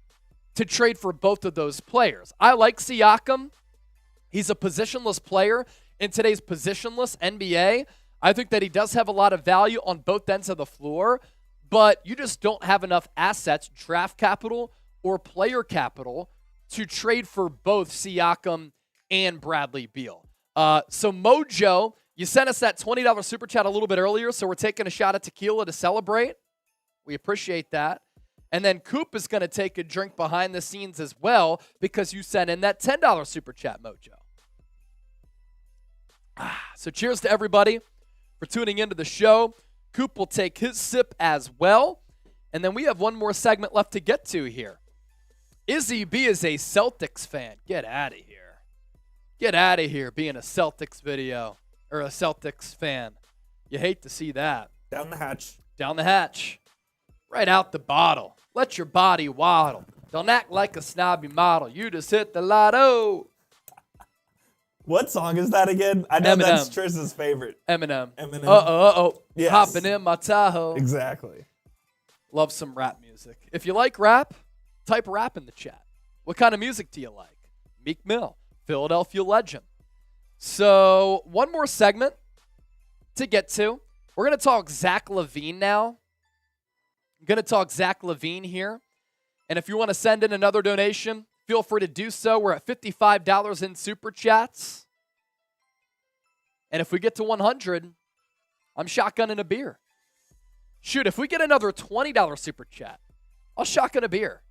to trade for both of those players. I like Siakam. He's a positionless player in today's positionless NBA. I think that he does have a lot of value on both ends of the floor, but you just don't have enough assets, draft capital or player capital, to trade for both Siakam and Bradley Beal. So Mojo, You sent us that $20 super chat a little bit earlier, so we're taking a shot at tequila to celebrate. We appreciate that. And then Coop is going to take a drink behind the scenes as well because you sent in that $10 super chat, Mojo. So cheers to everybody for tuning into the show. Coop will take his sip as well. And then we have one more segment left to get to here. Izzy B is a Celtics fan. Get out of here. Get out of here being a Celtics video or a Celtics fan. You hate to see that. Down the hatch. Down the hatch. Right out the bottle. Let your body waddle. Don't act like a snobby model. You just hit the lotto. What song is that again? I know Eminem. that's Trish's favorite. Eminem. Eminem. Uh-oh. Yes. Hopping in my Tahoe. Exactly. Love some rap music. If you like rap, type rap in the chat. What kind of music do you like? Meek Mill, Philadelphia legend. So one more segment to get to. We're going to talk Zach Levine now. I'm going to talk Zach Levine here. And if you want to send in another donation, feel free to do so. We're at $55 in super chats. And if we get to 100, I'm shotgunning a beer. Shoot, if we get another $20 super chat, I'll shotgun a beer.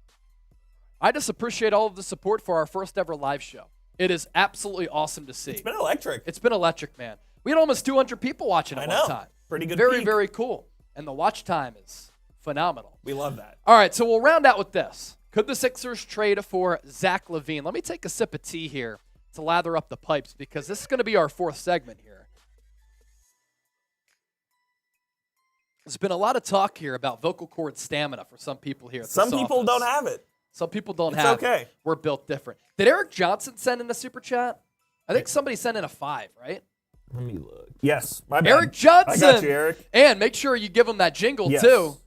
I just appreciate all of the support for our first ever live show. It is absolutely awesome to see. It's been electric. It's been electric, man. We had almost 200 people watching at one time. Pretty good Very, peak. very cool. And the watch time is phenomenal. We love that. All right, so we'll round out with this. Could the Sixers trade for Zach Levine? Let me take a sip of tea here to lather up the pipes because this is going to be our fourth segment here. There's been a lot of talk here about vocal cord stamina for some people here. Some people don't have it. Some people don't It's have okay. it. We're built different. Did Eric Johnson send in a super chat? I think somebody sent in a 5, right? Let me look. Yes, my bad. Eric Johnson. I got you, Eric. And make sure you give him that jingle, Yes. too.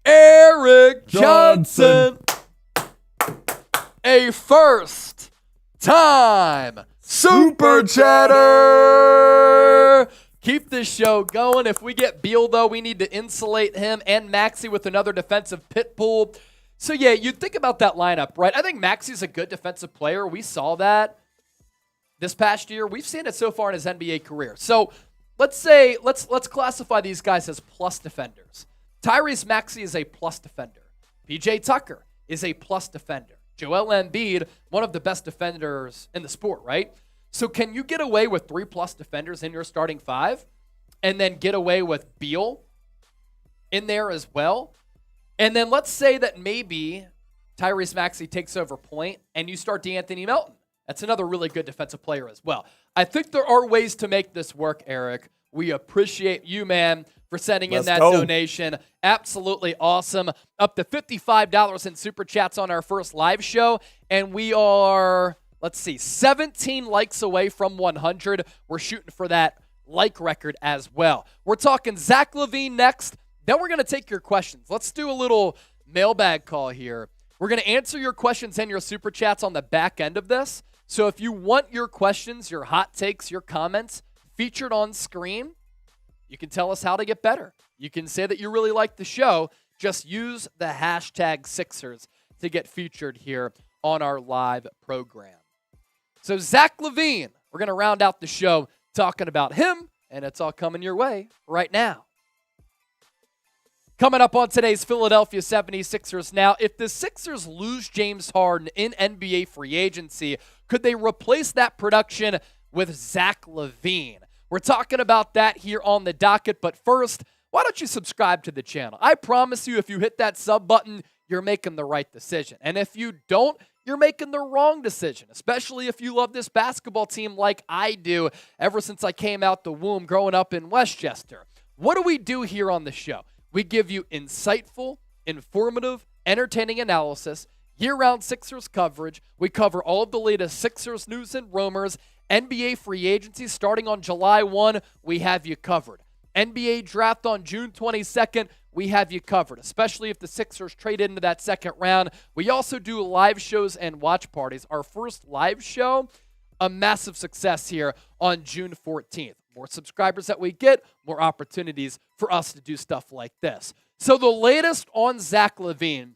Eric Johnson. A first time super chatter. Keep this show going. If we get Beal, though, we need to insulate him and Maxey with another defensive pit bull. So, yeah, you think about that lineup, right? I think Maxey's a good defensive player. We saw that this past year. We've seen it so far in his NBA career. So, let's classify these guys as plus defenders. Tyrese Maxey is a plus defender. PJ Tucker is a plus defender. Joel Embiid, one of the best defenders in the sport, right? So can you get away with 3+ defenders in your starting 5 and then get away with Beal in there as well? And then let's say that maybe Tyrese Maxey takes over point and you start DeAnthony Melton. That's another really good defensive player as well. I think there are ways to make this work, Eric. We appreciate you, man, for sending in that donation. Absolutely awesome. Up to $55 in super chats on our first live show. And we are, 17 likes away from 100. We're shooting for that like record as well. We're talking Zach Levine next. Then we're going to take your questions. Let's do a little mailbag call here. We're going to answer your questions and your super chats on the back end of this. So if you want your questions, your hot takes, your comments featured on screen, you can tell us how to get better. You can say that you really like the show. Just use the hashtag Sixers to get featured here on our live program. So Zach Levine, we're going to round out the show talking about him, and it's all coming your way right now. Coming up on today's Philadelphia 76ers now, if the Sixers lose James Harden in NBA free agency, could they replace that production with Zach Levine? We're talking about that here on the docket, but first, why don't you subscribe to the channel? I promise you, if you hit that sub button, you're making the right decision. And if you don't, you're making the wrong decision, especially if you love this basketball team like I do ever since I came out the womb growing up in Westchester. What do we do here on the show? We give you insightful, informative, entertaining analysis, year-round Sixers coverage. We cover all of the latest Sixers news and rumors. NBA free agency starting on July 1, we have you covered. NBA draft on June 22nd, we have you covered, especially if the Sixers trade into that second round. We also do live shows and watch parties. Our first live show, a massive success here on June 14th. More subscribers that we get, more opportunities for us to do stuff like this. So the latest on Zach Levine,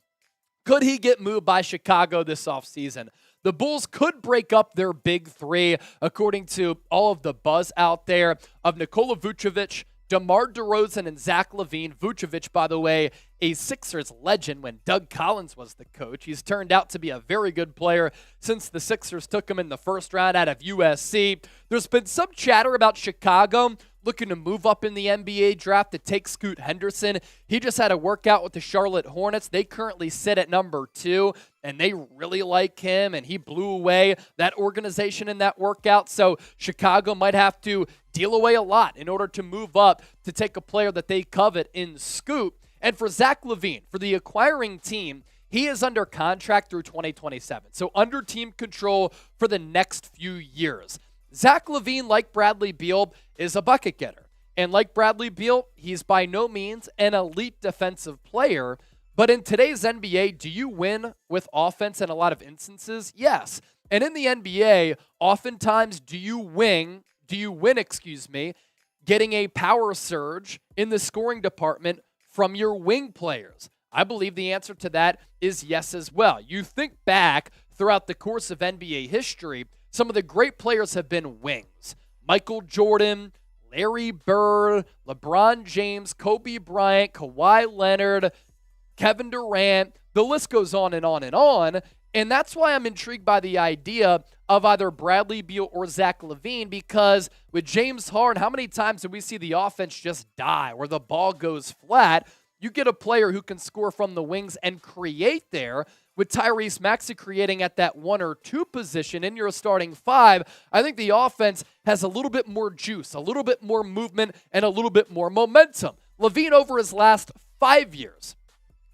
could he get moved by Chicago this offseason? the Bulls could break up their big three, according to all of the buzz out there, of Nikola Vucevic, DeMar DeRozan, and Zach Levine. Vucevic, by the way, a Sixers legend when Doug Collins was the coach. He's turned out to be a very good player since the Sixers took him in the first round out of USC. There's been some chatter about Chicago looking to move up in the NBA draft to take Scoot Henderson. He just had a workout with the Charlotte Hornets. They currently sit at number 2, and they really like him, and he blew away that organization in that workout. So Chicago might have to deal away a lot in order to move up to take a player that they covet in Scoot. And for Zach Levine, for the acquiring team, he is under contract through 2027, so under team control for the next few years. Zach Levine, like Bradley Beal, is a bucket getter. And like Bradley Beal, he's by no means an elite defensive player. But in today's NBA, do you win with offense in a lot of instances? Yes. And in the NBA, oftentimes do you win, getting a power surge in the scoring department from your wing players? I believe the answer to that is yes as well. You think back throughout the course of NBA history, some of the great players have been wings. Michael Jordan, Larry Bird, LeBron James, Kobe Bryant, Kawhi Leonard, Kevin Durant. The list goes on and on and on. And that's why I'm intrigued by the idea of either Bradley Beal or Zach Levine, because with James Harden, how many times do we see the offense just die or the ball goes flat? You get a player who can score from the wings and create there. With Tyrese Maxey creating at that 1 or 2 position in your starting 5, I think the offense has a little bit more juice, a little bit more movement, and a little bit more momentum. Levine, over his last 5 years,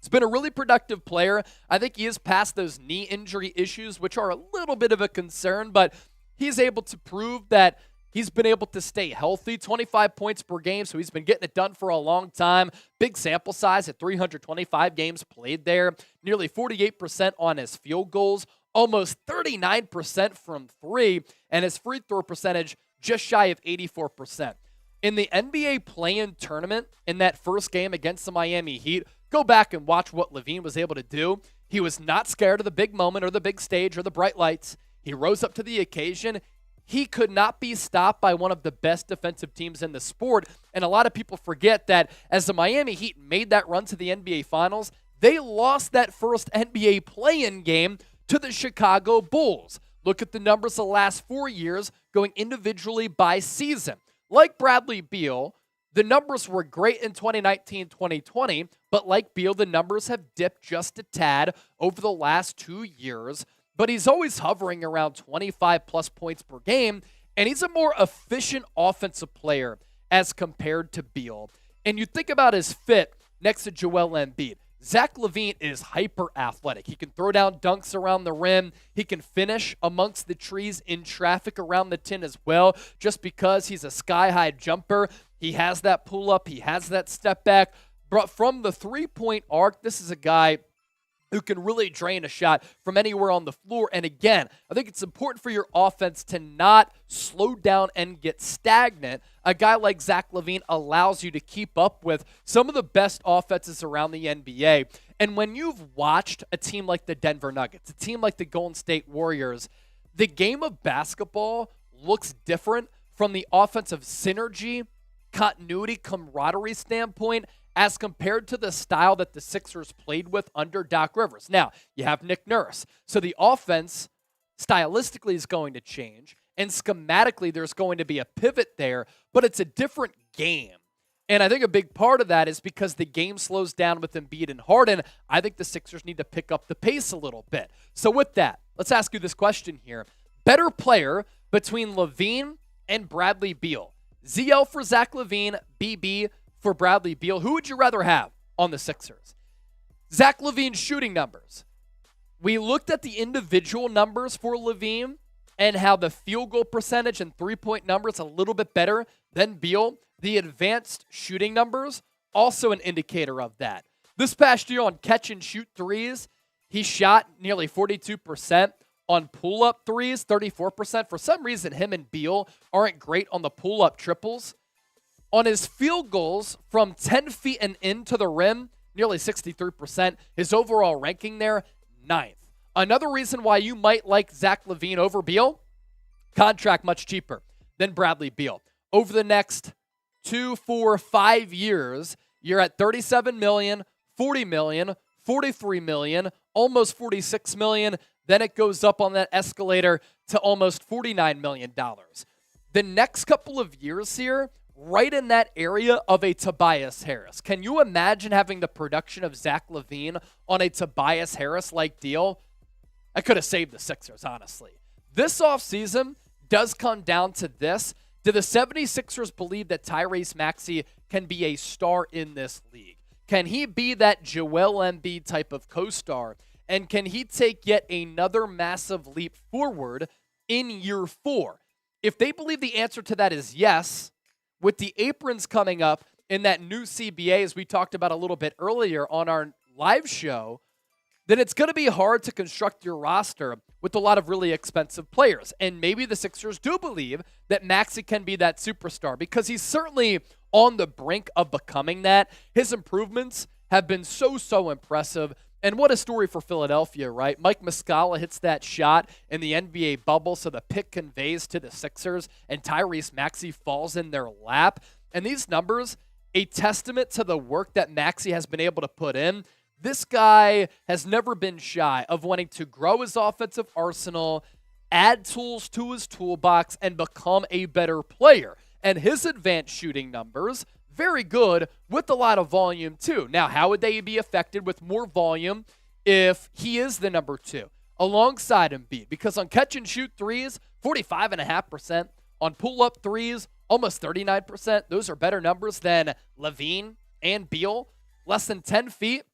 has been a really productive player. I think he is past those knee injury issues, which are a little bit of a concern, but he's able to prove that he's been able to stay healthy, 25 points per game, so he's been getting it done for a long time. Big sample size at 325 games played there, nearly 48% on his field goals, almost 39% from 3, and his free throw percentage just shy of 84%. In the NBA play-in tournament, in that first game against the Miami Heat, go back and watch what Levine was able to do. He was not scared of the big moment or the big stage or the bright lights. He rose up to the occasion. He could not be stopped by one of the best defensive teams in the sport. And a lot of people forget that as the Miami Heat made that run to the NBA Finals, they lost that first NBA play-in game to the Chicago Bulls. Look at the numbers the last 4 years going individually by season. Like Bradley Beal, the numbers were great in 2019-2020, but like Beal, the numbers have dipped just a tad over the last 2 years. But he's always hovering around 25-plus points per game, and he's a more efficient offensive player as compared to Beal. And you think about his fit next to Joel Embiid. Zach Levine is hyper-athletic. He can throw down dunks around the rim. He can finish amongst the trees in traffic around the 10 as well, just because he's a sky-high jumper. He has that pull-up. He has that step back. But from the three-point arc, this is a guy who can really drain a shot from anywhere on the floor. And again, I think it's important for your offense to not slow down and get stagnant. A guy like Zach Levine allows you to keep up with some of the best offenses around the NBA. And when you've watched a team like the Denver Nuggets, a team like the Golden State Warriors, the game of basketball looks different from the offensive synergy, continuity, camaraderie standpoint as compared to the style that the Sixers played with under Doc Rivers. Now, you have Nick Nurse. So the offense stylistically is going to change, and schematically there's going to be a pivot there, but it's a different game. And I think a big part of that is because the game slows down with Embiid and Harden. I think the Sixers need to pick up the pace a little bit. So with that, let's ask you this question here. Better player between Levine and Bradley Beal? ZL for Zach Levine, BB for Bradley Beal. Who would you rather have on the Sixers? Zach Levine's shooting numbers. We looked at the individual numbers for Levine and how the field goal percentage and three-point numbers a little bit better than Beal. The advanced shooting numbers, also an indicator of that. This past year on catch-and-shoot threes, he shot nearly 42%. On pull-up threes, 34%. For some reason, him and Beal aren't great on the pull-up triples. On his field goals from 10 feet and in to the rim, nearly 63%. His overall ranking there, 9th. Another reason why you might like Zach Levine over Beal, contract much cheaper than Bradley Beal. Over the next 2, 4, 5 years, you're at $37 million, $40 million, $43 million, almost $46 million. Then it goes up on that escalator to almost $49 million. The next couple of years here, right in that area of a Tobias Harris. Can you imagine having the production of Zach Levine on a Tobias Harris-like deal? I could have saved the Sixers, honestly. This offseason does come down to this. Do the 76ers believe that Tyrese Maxey can be a star in this league? Can he be that Joel Embiid type of co-star? And can he take yet another massive leap forward in year 4? If they believe the answer to that is yes, with the aprons coming up in that new CBA, as we talked about a little bit earlier on our live show, then it's going to be hard to construct your roster with a lot of really expensive players. And maybe the Sixers do believe that Maxey can be that superstar because he's certainly on the brink of becoming that. His improvements have been so impressive. And what a story for Philadelphia, right? Mike Muscala hits that shot in the NBA bubble, so the pick conveys to the Sixers, and Tyrese Maxey falls in their lap. And these numbers, a testament to the work that Maxey has been able to put in. This guy has never been shy of wanting to grow his offensive arsenal, add tools to his toolbox, and become a better player. And his advanced shooting numbers, very good with a lot of volume too. Now, how would they be affected with more volume if he is the number 2 alongside Embiid? Because on catch and shoot threes, 45.5%. On pull-up threes, almost 39%. Those are better numbers than Levine and Beal. Less than 10 feet.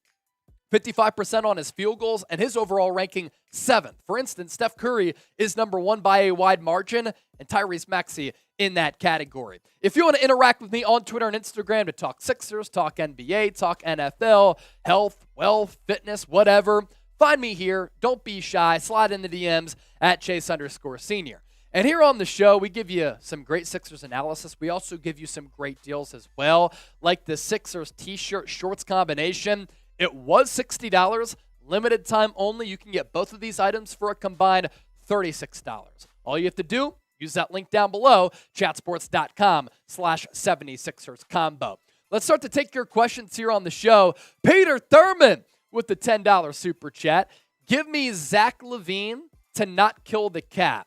55% on his field goals, and his overall ranking 7th. For instance, Steph Curry is number 1 by a wide margin, and Tyrese Maxey in that category. If you want to interact with me on Twitter and Instagram to talk Sixers, talk NBA, talk NFL, health, wealth, fitness, whatever, find me here. Don't be shy. Slide in the DMs at Chase_Senior. And here on the show, we give you some great Sixers analysis. We also give you some great deals as well, like the Sixers t-shirt shorts combination. It was $60, limited time only. You can get both of these items for a combined $36. All you have to do, use that link down below, chatsports.com/76ers combo. Let's start to take your questions here on the show. Peter Thurman with the $10 super chat. Give me Zach Levine to not kill the cap.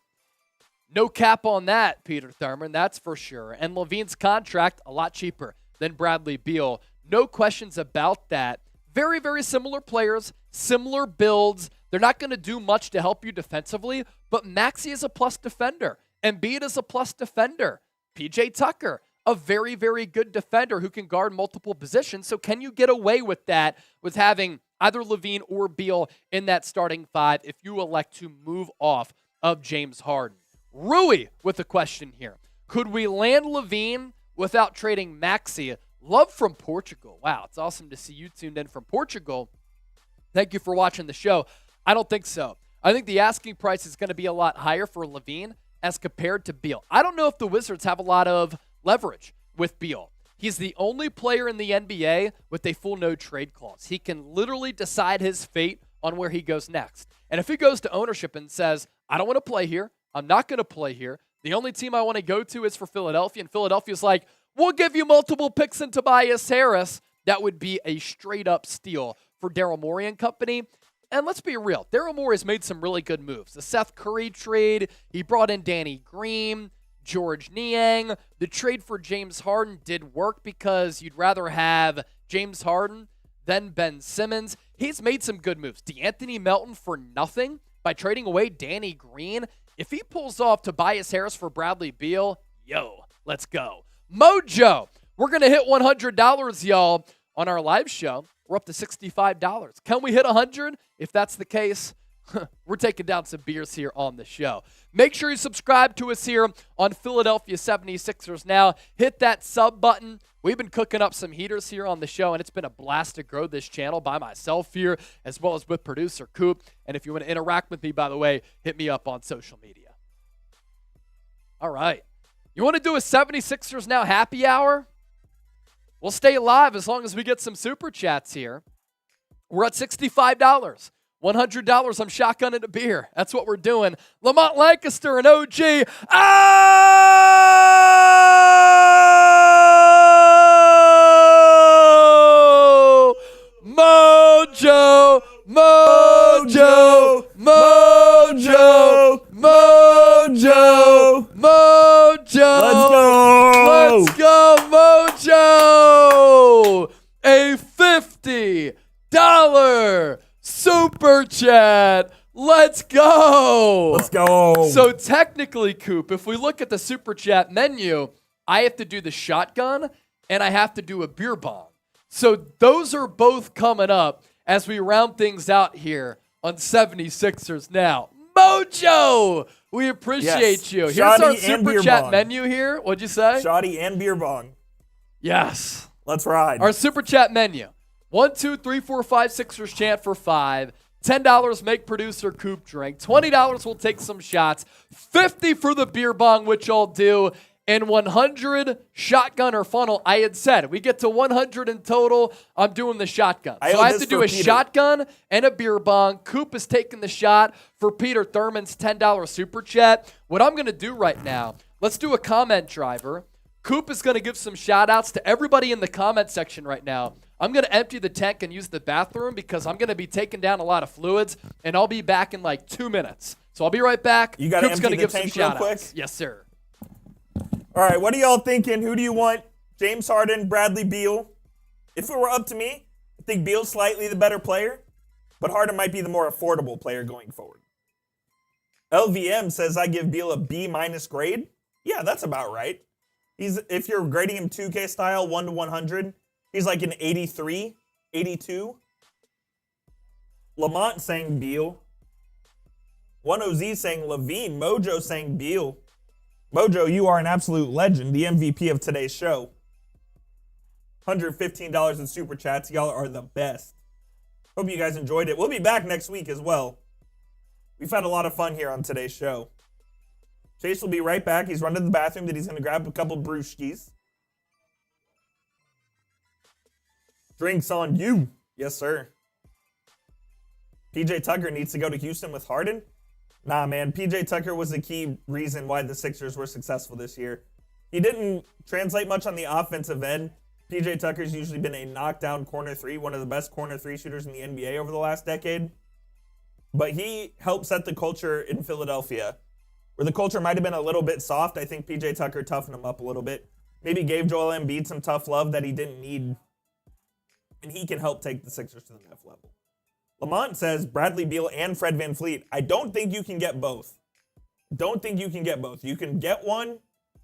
No cap on that, Peter Thurman, that's for sure. And Levine's contract, a lot cheaper than Bradley Beal. No questions about that. Very similar players, similar builds. They're not going to do much to help you defensively, but Maxey is a plus defender. Embiid is a plus defender. PJ Tucker, a very good defender who can guard multiple positions. So can you get away with that with having either Levine or Beal in that starting 5 if you elect to move off of James Harden? Rui with a question here. Could we land Levine without trading Maxey? Love from Portugal. Wow, it's awesome to see you tuned in from Portugal. Thank you for watching the show. I don't think so. I think the asking price is going to be a lot higher for Levine as compared to Beal. I don't know if the Wizards have a lot of leverage with Beal. He's the only player in the NBA with a full no-trade clause. He can literally decide his fate on where he goes next. And if he goes to ownership and says, I don't want to play here, I'm not going to play here, the only team I want to go to is for Philadelphia, and Philadelphia's like, we'll give you multiple picks in Tobias Harris. That would be a straight-up steal for Daryl Morey and company. And let's be real. Daryl Morey has made some really good moves. The Seth Curry trade, he brought in Danny Green, George Niang. The trade for James Harden did work because you'd rather have James Harden than Ben Simmons. He's made some good moves. DeAnthony Melton for nothing by trading away Danny Green. If he pulls off Tobias Harris for Bradley Beal, yo, let's go. Mojo, we're going to hit $100, y'all, on our live show. We're up to $65. Can we hit 100? If that's the case, we're taking down some beers here on the show. Make sure you subscribe to us here on Philadelphia 76ers Now. Hit that sub button. We've been cooking up some heaters here on the show, and it's been a blast to grow this channel by myself here, as well as with producer Coop. And if you want to interact with me, by the way, hit me up on social media. All right. You want to do a 76ers Now happy hour? We'll stay live as long as we get some super chats here. We're at $65. $100, I'm shotgunning a beer. That's what we're doing. Lamont Lancaster and OG. Oh! Mojo! Mojo! Mojo! Mojo! Mojo! Let's go! Let's go, Mojo! A $50 super chat. Let's go. Let's go. So technically, Coop, if we look at the super chat menu, I have to do the shotgun and I have to do a beer bomb. So those are both coming up as we round things out here on 76ers Now. Mojo, we appreciate you. Here's Shoddy our and super beer chat bong. menu here. What'd you say? Shoddy and beer bong. Yes. Let's ride. Our super chat menu. 1, 2, 3, 4, 5 Sixers chant for 5. $10 make producer Coop drink. $20 will take some shots. $50 for the beer bong, which I'll do. And 100 shotgun or funnel. I had said we get to 100 in total. I'm doing the shotgun. So I have to do a shotgun and a beer bong. Coop is taking the shot for Peter Thurman's $10 super chat. What I'm going to do right now, let's do a comment driver. Coop is going to give some shout outs to everybody in the comment section right now. I'm going to empty the tank and use the bathroom because I'm going to be taking down a lot of fluids, and I'll be back in like 2 minutes. So I'll be right back. You got to Coop's empty going to the give some tank real shout quick? outs. Yes, sir. All right, what are y'all thinking? Who do you want? James Harden, Bradley Beal? If it were up to me, I think Beal's slightly the better player, but Harden might be the more affordable player going forward. LVM says I give Beal a B- grade. Yeah, that's about right. If you're grading him 2K style, 1 to 100, he's like an 83, 82. Lamont saying Beal. 1OZ saying Levine. Mojo saying Beal. Mojo, you are an absolute legend, the MVP of today's show. $115 in super chats. Y'all are the best. Hope you guys enjoyed it. We'll be back next week as well. We've had a lot of fun here on today's show. Chase will be right back. He's run to the bathroom that he's going to grab a couple brewskis. Drinks on you. Yes, sir. PJ Tucker needs to go to Houston with Harden. Nah, man. PJ Tucker was the key reason why the Sixers were successful this year. He didn't translate much on the offensive end. PJ Tucker's usually been a knockdown corner three, one of the best corner three shooters in the NBA over the last decade. But he helped set the culture in Philadelphia. Where the culture might have been a little bit soft, I think PJ Tucker toughened him up a little bit. Maybe gave Joel Embiid some tough love that he didn't need. And he can help take the Sixers to the next level. Lamont says Bradley Beal and Fred VanVleet. I don't think you can get both. Don't think you can get both. You can get one,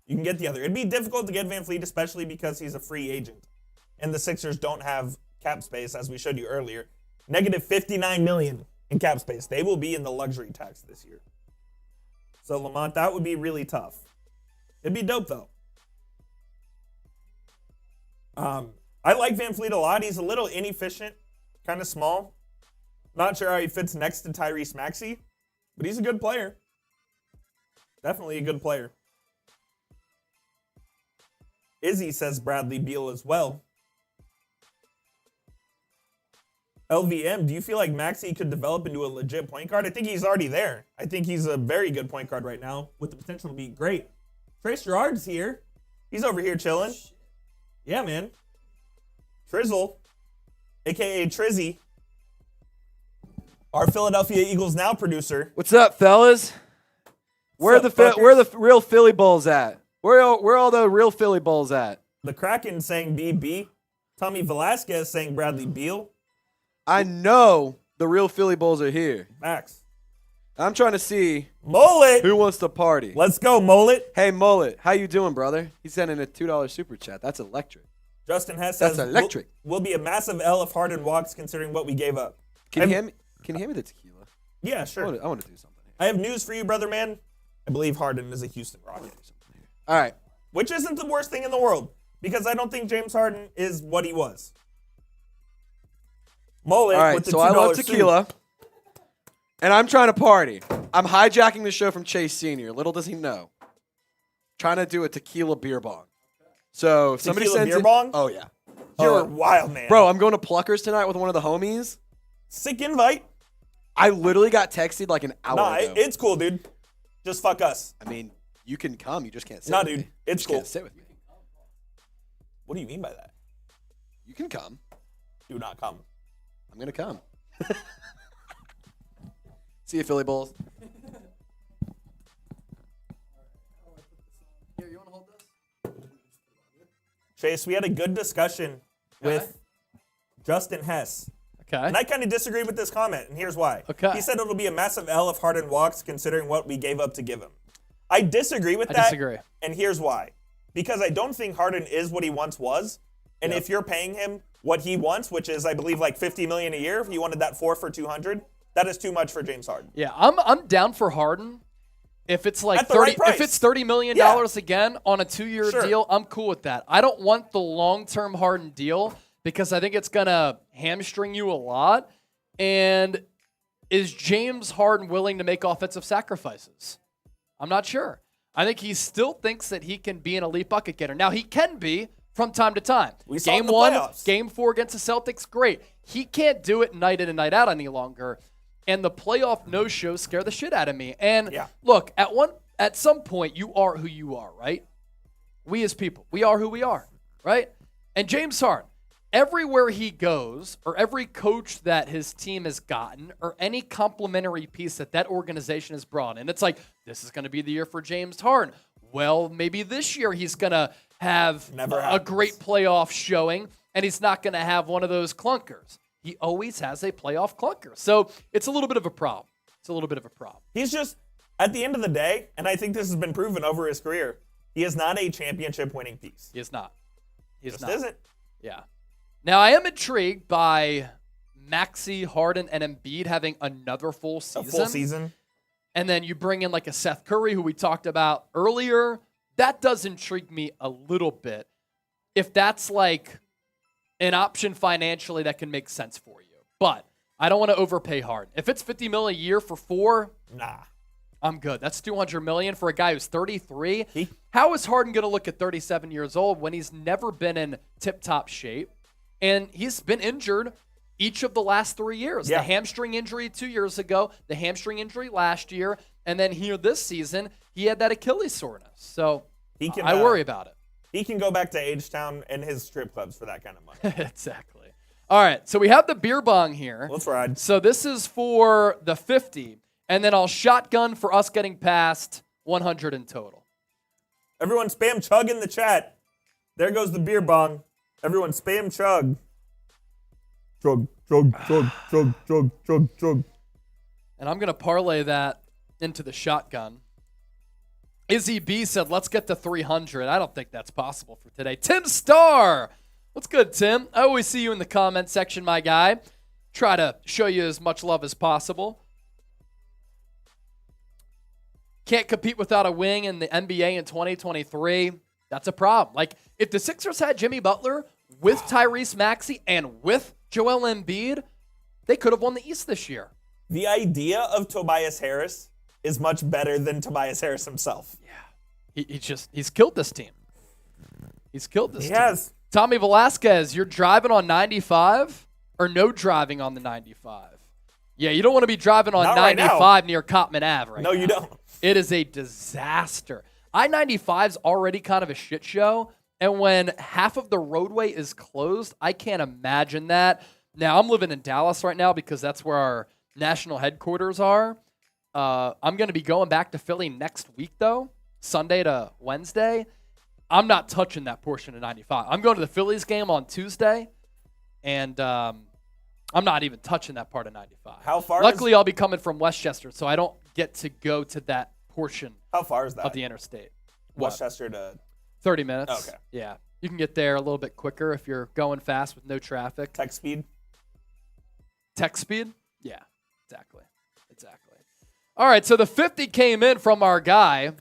you can get the other. It'd be difficult to get VanVleet, especially because he's a free agent. And the Sixers don't have cap space, as we showed you earlier. Negative $59 million in cap space. They will be in the luxury tax this year. So, Lamont, that would be really tough. It'd be dope, though. I like VanVleet a lot. He's a little inefficient, kind of small. Not sure how he fits next to Tyrese Maxey, but he's a good player. Definitely a good player. Izzy says Bradley Beal as well. LVM, do you feel like Maxey could develop into a legit point guard? I think he's already there. I think he's a very good point guard right now with the potential to be great. Trace Gerard's here. He's over here chilling. Yeah, man. Trizzle, a.k.a. Trizzy, our Philadelphia Eagles Now producer. What's up, fellas? Where the real Philly Bulls at? Where all the real Philly Bulls at? The Kraken saying BB. Tommy Velasquez saying Bradley Beal. I know the real Philly Bulls are here. Max. I'm trying to see Mullet. who wants to party. Let's go, Mullet. Hey, Mullet, how you doing, brother? He's sending a $2 super chat. That's electric. Justin Hess says That's electric. Will be a massive L if Harden walks, considering what we gave up. Can you hand me the tequila? Yeah, sure. I want to do something here. I have news for you, brother man. I believe Harden is a Houston Rocket. All right. Which isn't the worst thing in the world, because I don't think James Harden is what he was. Mullet All right, with the so $2 I love suit. tequila, and I'm trying to party. I'm hijacking the show from Chase Sr. Little does he know. Trying to do a tequila beer bong. So if somebody Tequila sends beer it, bong? oh yeah, You're a wild man. bro. I'm going to Pluckers tonight with one of the homies. Sick invite. I literally got texted like an hour Nah, ago. it's cool, dude. Just fuck us. I mean, you can come. You just can't sit Nah, with dude. me. It's You cool. can't sit with me. What do you mean by that? You can come. Do not come. I'm going to come. See you, Philly Bulls. Here, you want to hold this? Chase, we had a good discussion with Justin Hess. Okay. And I kind of disagree with this comment, and here's why. Okay. He said it'll be a massive L if Harden walks, considering what we gave up to give him. I disagree with that. disagree. And here's why. Because I don't think Harden is what he once was. And if you're paying him what he wants, which is, I believe, like $50 million a year, if he wanted that 4 for $200, that is too much for James Harden. Yeah, I'm down for Harden. If it's like At the right price. if it's $30 million again on a 2-year Sure. deal, I'm cool with that. I don't want the long-term Harden deal because I think it's gonna hamstring you a lot. And is James Harden willing to make offensive sacrifices? I'm not sure. I think he still thinks that he can be an elite bucket getter. Now he can be from time to time. We saw it in Game the 1, playoffs. Game 4 against the Celtics, great. He can't do it night in and night out any longer. And the playoff no-shows scare the shit out of me. And look, at some point, you are who you are, right? We as people, we are who we are, right? And James Harden, everywhere he goes, or every coach that his team has gotten, or any complimentary piece that organization has brought in, it's like, this is going to be the year for James Harden. Well, maybe this year he's going to have a great playoff showing, and he's not going to have one of those clunkers. He always has a playoff clunker. So it's a little bit of a problem. He's just, at the end of the day, and I think this has been proven over his career, he is not a championship winning piece. He is not. He just isn't. Yeah. Now, I am intrigued by Maxey, Harden, and Embiid having another full season. A full season. And then you bring in like a Seth Curry, who we talked about earlier. That does intrigue me a little bit. If that's like an option financially that can make sense for you. But I don't want to overpay Harden. If it's $50 million a year for 4, nah, I'm good. That's $200 million for a guy who's 33. How is Harden going to look at 37 years old when he's never been in tip-top shape? And he's been injured each of the last 3 years. Yeah. The hamstring injury 2 years ago, the hamstring injury last year, and then here this season, he had that Achilles soreness. So I worry about it. He can go back to H-Town and his strip clubs for that kind of money. Exactly. All right, so we have the beer bong here. Let's ride. So this is for the 50, and then I'll shotgun for us getting past 100 in total. Everyone spam chug in the chat. There goes the beer bong. Everyone spam chug. Chug, chug, chug, chug, chug, chug, chug. And I'm going to parlay that into the shotgun. Izzy B said, let's get to 300. I don't think that's possible for today. Tim Starr. What's good, Tim? I always see you in the comment section, my guy. Try to show you as much love as possible. Can't compete without a wing in the NBA in 2023. That's a problem. Like, if the Sixers had Jimmy Butler with Tyrese Maxey and with Joel Embiid, they could have won the East this year. The idea of Tobias Harris is much better than Tobias Harris himself. Yeah. He's killed this team. He's killed this team. He has. Tommy Velasquez, you're driving on 95 or no driving on the 95? Yeah, you don't want to be driving on Not right 95 near Cottman Ave right now. No, you don't. It is a disaster. I-95 is already kind of a shit show, and when half of the roadway is closed, I can't imagine that. Now, I'm living in Dallas right now because that's where our national headquarters are. I'm going to be going back to Philly next week, though, Sunday to Wednesday. I'm not touching that portion of 95. I'm going to the Phillies game on Tuesday, and I'm not even touching that part of 95. How far? Luckily, I'll be coming from Westchester, so I don't get to go to that portion. How far is that? Of the interstate. Westchester to 30 minutes. Okay. Yeah. You can get there a little bit quicker if you're going fast with no traffic. Tech speed? Tech speed? Yeah, exactly. All right, so the 50 came in from our guy,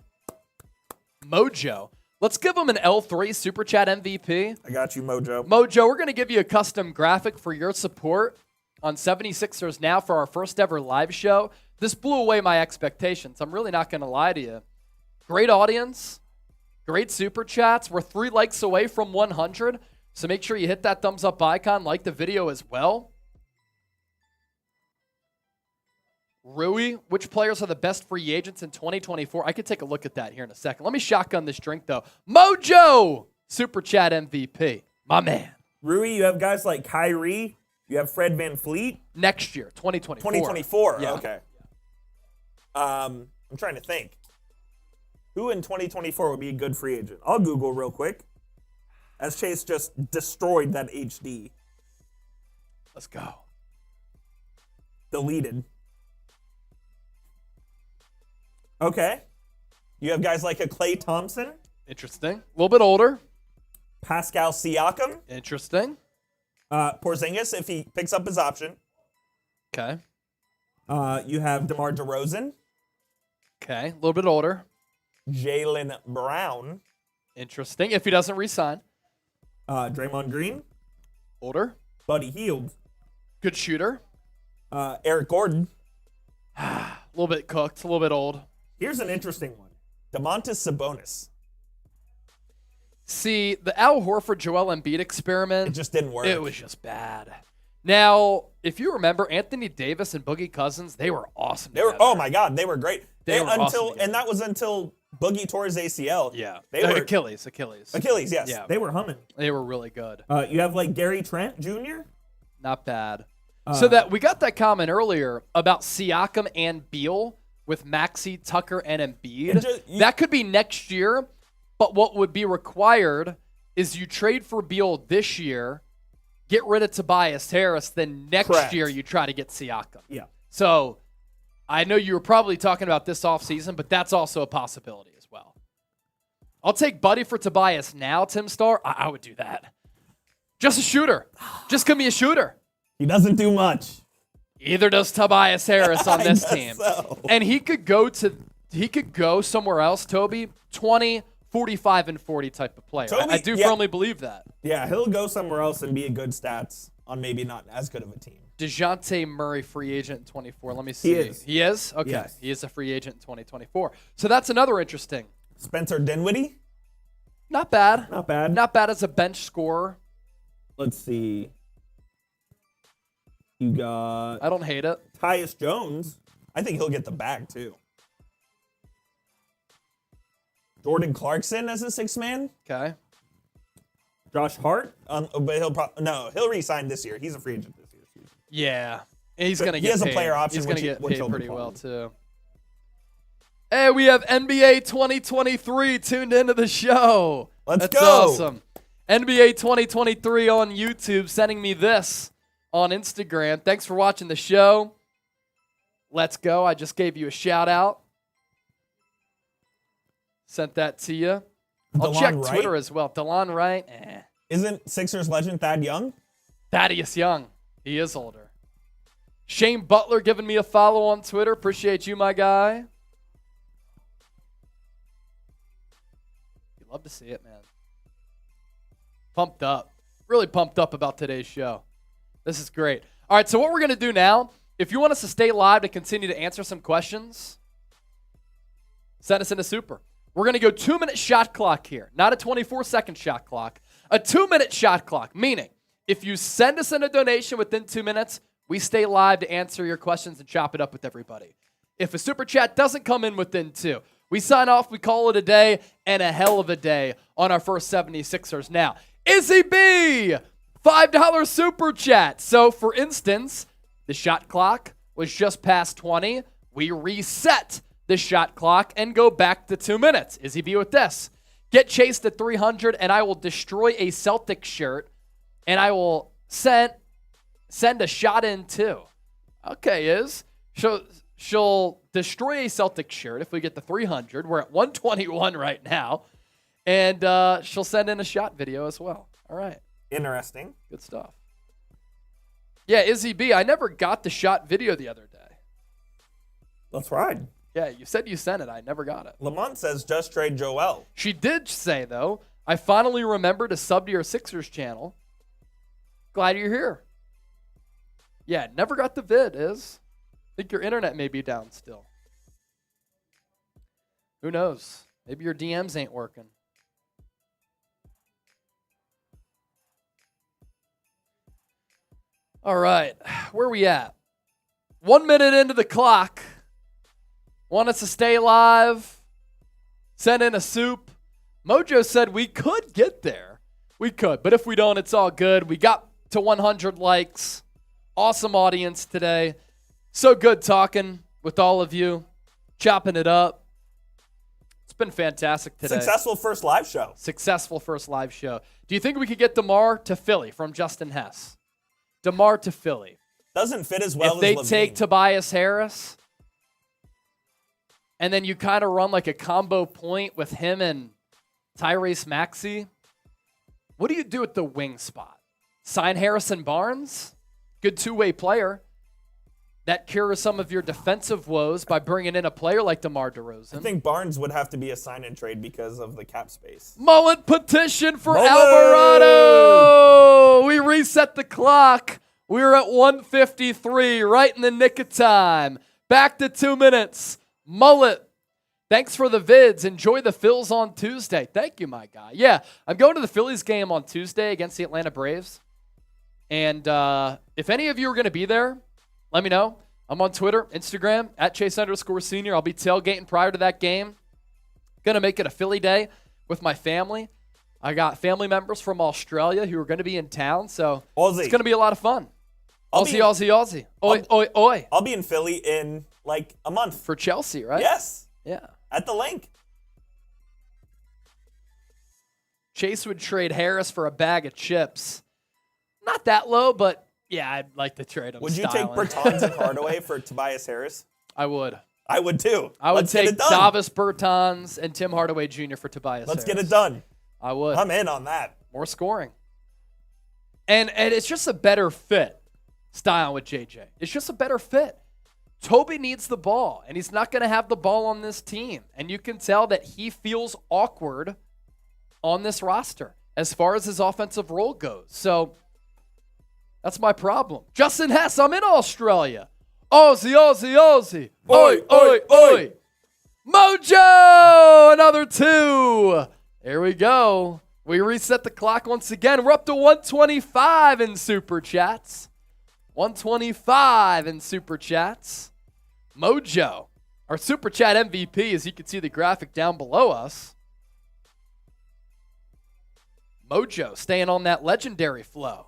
Mojo. Let's give him an L3 Super Chat MVP. I got you, Mojo. Mojo, we're going to give you a custom graphic for your support on 76ers Now for our first ever live show. This blew away my expectations. I'm really not going to lie to you. Great audience. Great Super Chats. We're 3 likes away from 100. So make sure you hit that thumbs up icon. Like the video as well. Rui, which players are the best free agents in 2024? I could take a look at that here in a second. Let me shotgun this drink, though. Mojo, Super Chat MVP. My man. Rui, you have guys like Kyrie. You have Fred VanVleet. Next year, 2024. 2024, Yeah. okay. I'm trying to think. Who in 2024 would be a good free agent? I'll Google real quick. As Chase just destroyed that HD. Let's go. Deleted. Okay. You have guys like a Klay Thompson. Interesting. A little bit older. Pascal Siakam. Interesting. Porzingis, if he picks up his option. Okay. You have DeMar DeRozan. Okay. A little bit older. Jaylen Brown. Interesting. If he doesn't re-sign. Draymond Green. Older. Buddy Hield. Good shooter. Eric Gordon. A little bit cooked. A little bit old. Here's an interesting one. DeMontis Sabonis. See, the Al Horford Joel Embiid experiment. It just didn't work. It was just bad. Now, if you remember, Anthony Davis and Boogie Cousins, they were awesome. They were. together. Oh my God, they were great. They were awesome and that was until Boogie tore his ACL. Yeah. They were Achilles. Achilles, yes. Yeah. They were humming. They were really good. You have like Gary Trent Jr. Not bad. So that we got that comment earlier about Siakam and Beal with Maxey, Tucker, and Embiid. That could be next year, but what would be required is you trade for Beal this year, get rid of Tobias Harris, then next year you try to get Siakam. Yeah. So I know you were probably talking about this offseason, but that's also a possibility as well. I'll take Buddy for Tobias now, Tim Starr. I would do that. Just a shooter. Just give me a shooter. He doesn't do much. Either does Tobias Harris on this team. So. And he could go somewhere else, Toby, 20, 45, and 40 type of player. I do firmly believe that. Yeah, he'll go somewhere else and be a good stats on maybe not as good of a team. DeJounte Murray, free agent in 24. Let me see. He is. He is? Okay. Yes. He is a free agent in 2024. So that's another interesting. Spencer Dinwiddie. Not bad. Not bad. Not bad as a bench scorer. Let's see. You got I don't hate it. Tyus Jones. I think he'll get the bag too. Jordan Clarkson as a sixth man. Okay. Josh Hart. But he'll re-sign this year. He's a free agent this year. Yeah. And he's going to He get has a paid. player option, He's going to get which paid he'll be pretty well, fine. too. Hey, we have NBA 2023 tuned into the show. Let's That's go. awesome. NBA 2023 on YouTube, sending me this on Instagram. Thanks for watching the show. Let's go. I just gave you a shout out. Sent that to you. I'll DeLon check Wright? Twitter as well. DeLon Wright. Isn't Sixers legend Thad Young? Thaddeus Young. He is older. Shane Butler giving me a follow on Twitter. Appreciate you, my guy. You love to see it, man. Pumped up. Really pumped up about today's show. This is great. All right, so what we're going to do now, if you want us to stay live to continue to answer some questions, send us in a super. We're going to go 2-minute shot clock here, not a 24-second shot clock. A 2-minute shot clock, meaning if you send us in a donation within 2 minutes, we stay live to answer your questions and chop it up with everybody. If a super chat doesn't come in within 2, we sign off, we call it a day, and a hell of a day on our first 76ers. Now, Izzy B, $5 super chat. So, for instance, the shot clock was just past 20. We reset the shot clock and go back to 2 minutes. Izzy B with this. Get chased at 300, and I will destroy a Celtics shirt, and I will send a shot in too. Okay, Iz. She'll destroy a Celtics shirt if we get to 300. We're at 121 right now. And she'll send in a shot video as well. All right. Interesting. Good stuff. Yeah, Izzy B, I never got the shot video the other day. Let's ride. Yeah, you said you sent it. I never got it. Lamont says just trade Joel. She did say, though, I finally remembered to sub to your Sixers channel. Glad you're here. Yeah, never got the vid, Iz. I think your internet may be down still. Who knows? Maybe your DMs ain't working. All right, where are we at? 1 minute into the clock. Want us to stay live? Send in a soup. Mojo said we could get there. We could, but if we don't, it's all good. We got to 100 likes. Awesome audience today. So good talking with all of you, chopping it up. It's been fantastic today. Successful first live show. Successful first live show. Do you think we could get DeMar to Philly from Justin Hess? DeMar to Philly. Doesn't fit as well if as they Levine. take Tobias Harris, and then you kind of run like a combo point with him and Tyrese Maxey, what do you do at the wing spot? Sign Harrison Barnes? Good two-way player. That cures some of your defensive woes by bringing in a player like DeMar DeRozan. I think Barnes would have to be a sign-and trade because of the cap space. Mullet petition for Mullet! Alvarado. We reset the clock. We're at 1:53, right in the nick of time. Back to 2 minutes. Mullet, thanks for the vids. Enjoy the Phils on Tuesday. Thank you, my guy. Yeah, I'm going to the Phillies game on Tuesday against the Atlanta Braves. And if any of you are going to be there, let me know. I'm on Twitter, Instagram, at Chase_Senior. I'll be tailgating prior to that game. Going to make it a Philly day with my family. I got family members from Australia who are going to be in town, so Aussie. It's going to be a lot of fun. Aussie. Oi. I'll be in Philly in like a month. For Chelsea, right? Yes. Yeah. At the link. Chase would trade Harris for a bag of chips. Not that low, but yeah, I'd like to trade him. Would you take Bertans and Hardaway for Tobias Harris? I would. I would too. I would Let's get take it done. Davis Bertans and Tim Hardaway Jr. for Tobias Let's Harris. get it done. I would. I'm in on that. More scoring. And it's just a better fit style with JJ. It's just a better fit. Toby needs the ball, and he's not going to have the ball on this team. And you can tell that he feels awkward on this roster as far as his offensive role goes. So that's my problem. Justin Hess, I'm in Australia. Aussie. Oi. Mojo, another 2. There we go. We reset the clock once again. We're up to 125 in Super Chats. 125 in Super Chats. Mojo, our Super Chat MVP, as you can see the graphic down below us. Mojo staying on that legendary flow.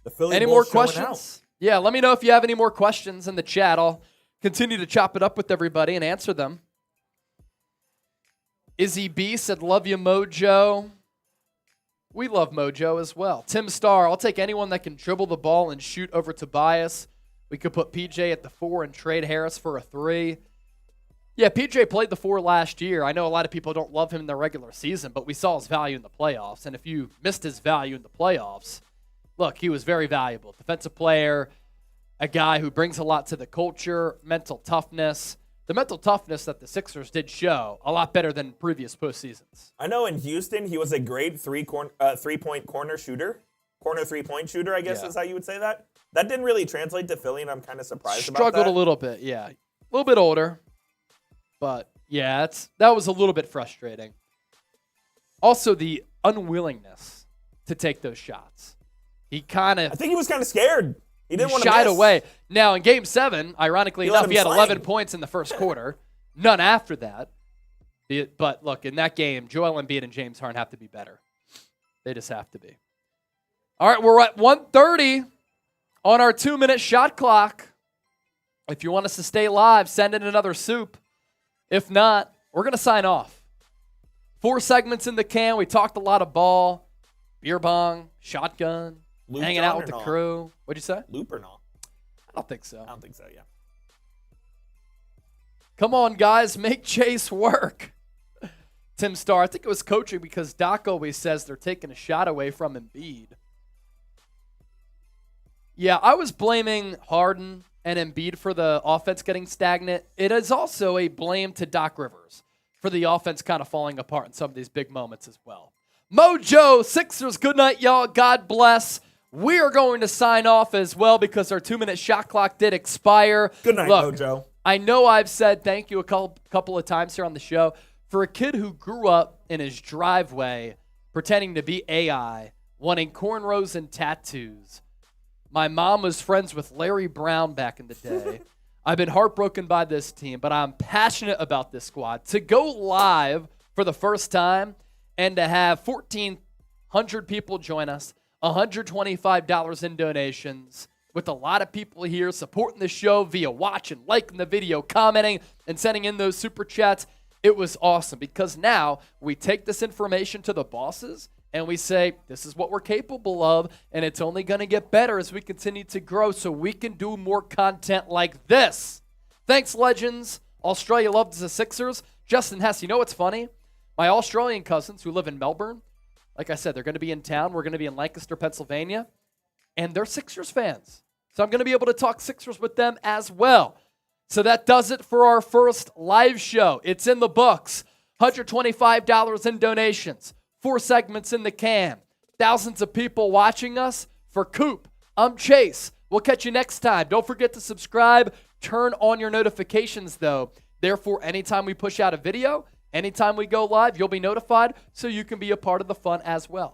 The Philly Any more Bulls showing questions? Yeah, let me know if you have any more questions in the chat. I'll continue to chop it up with everybody and answer them. Izzy B said, love you, Mojo. We love Mojo as well. Tim Starr, I'll take anyone that can dribble the ball and shoot over Tobias. We could put PJ at the 4 and trade Harris for a 3. Yeah, PJ played the 4 last year. I know a lot of people don't love him in the regular season, but we saw his value in the playoffs. And if you missed his value in the playoffs, look, he was very valuable. Defensive player, a guy who brings a lot to the culture, mental toughness. The mental toughness that the Sixers did show a lot better than previous postseasons. I know in Houston he was a great three-point corner shooter. Corner three-point shooter, I guess is how you would say that. That didn't really translate to Philly, and I'm kind of surprised about that. Struggled a little bit, yeah. A little bit older. But, yeah, that was a little bit frustrating. Also, the unwillingness to take those shots. I think he was kind of scared. He didn't want to shied miss. away. Now, in Game 7, ironically enough, he had slide. 11 points in the first quarter. None after that. But, look, in that game, Joel Embiid and James Harden have to be better. They just have to be. All right, we're at 1:30 on our 2-minute shot clock. If you want us to stay live, send in another soup. If not, we're going to sign off. 4 segments in the can. We talked a lot of ball, beer bong, shotgun, Looped hanging on out or with the not? crew. What'd you say? Loop or not? I don't think so. I don't think so, yeah. Come on, guys. Make Chase work. Tim Starr, I think it was coaching because Doc always says they're taking a shot away from Embiid. Yeah, I was blaming Harden and Embiid for the offense getting stagnant. It is also a blame to Doc Rivers for the offense kind of falling apart in some of these big moments as well. Mojo, Sixers, good night, y'all. God bless. We are going to sign off as well because our 2-minute shot clock did expire. Good night, Look, Mojo. I know I've said thank you a couple of times here on the show. For a kid who grew up in his driveway pretending to be AI wanting cornrows and tattoos. My mom was friends with Larry Brown back in the day. I've been heartbroken by this team, but I'm passionate about this squad. To go live for the first time and to have 1,400 people join us, $125 in donations, with a lot of people here supporting the show via watching, liking the video, commenting, and sending in those super chats. It was awesome because now we take this information to the bosses and we say, this is what we're capable of, and it's only going to get better as we continue to grow so we can do more content like this. Thanks, legends. Australia loves the Sixers. Justin Hess, you know what's funny? My Australian cousins who live in Melbourne, like I said, they're going to be in town. We're going to be in Lancaster, Pennsylvania, and they're Sixers fans. So I'm going to be able to talk Sixers with them as well. So that does it for our first live show. It's in the books. $125 in donations. 4 segments in the can. Thousands of people watching us. For Coop, I'm Chase. We'll catch you next time. Don't forget to subscribe. Turn on your notifications, though. Therefore, anytime we push out a video, anytime we go live, you'll be notified so you can be a part of the fun as well.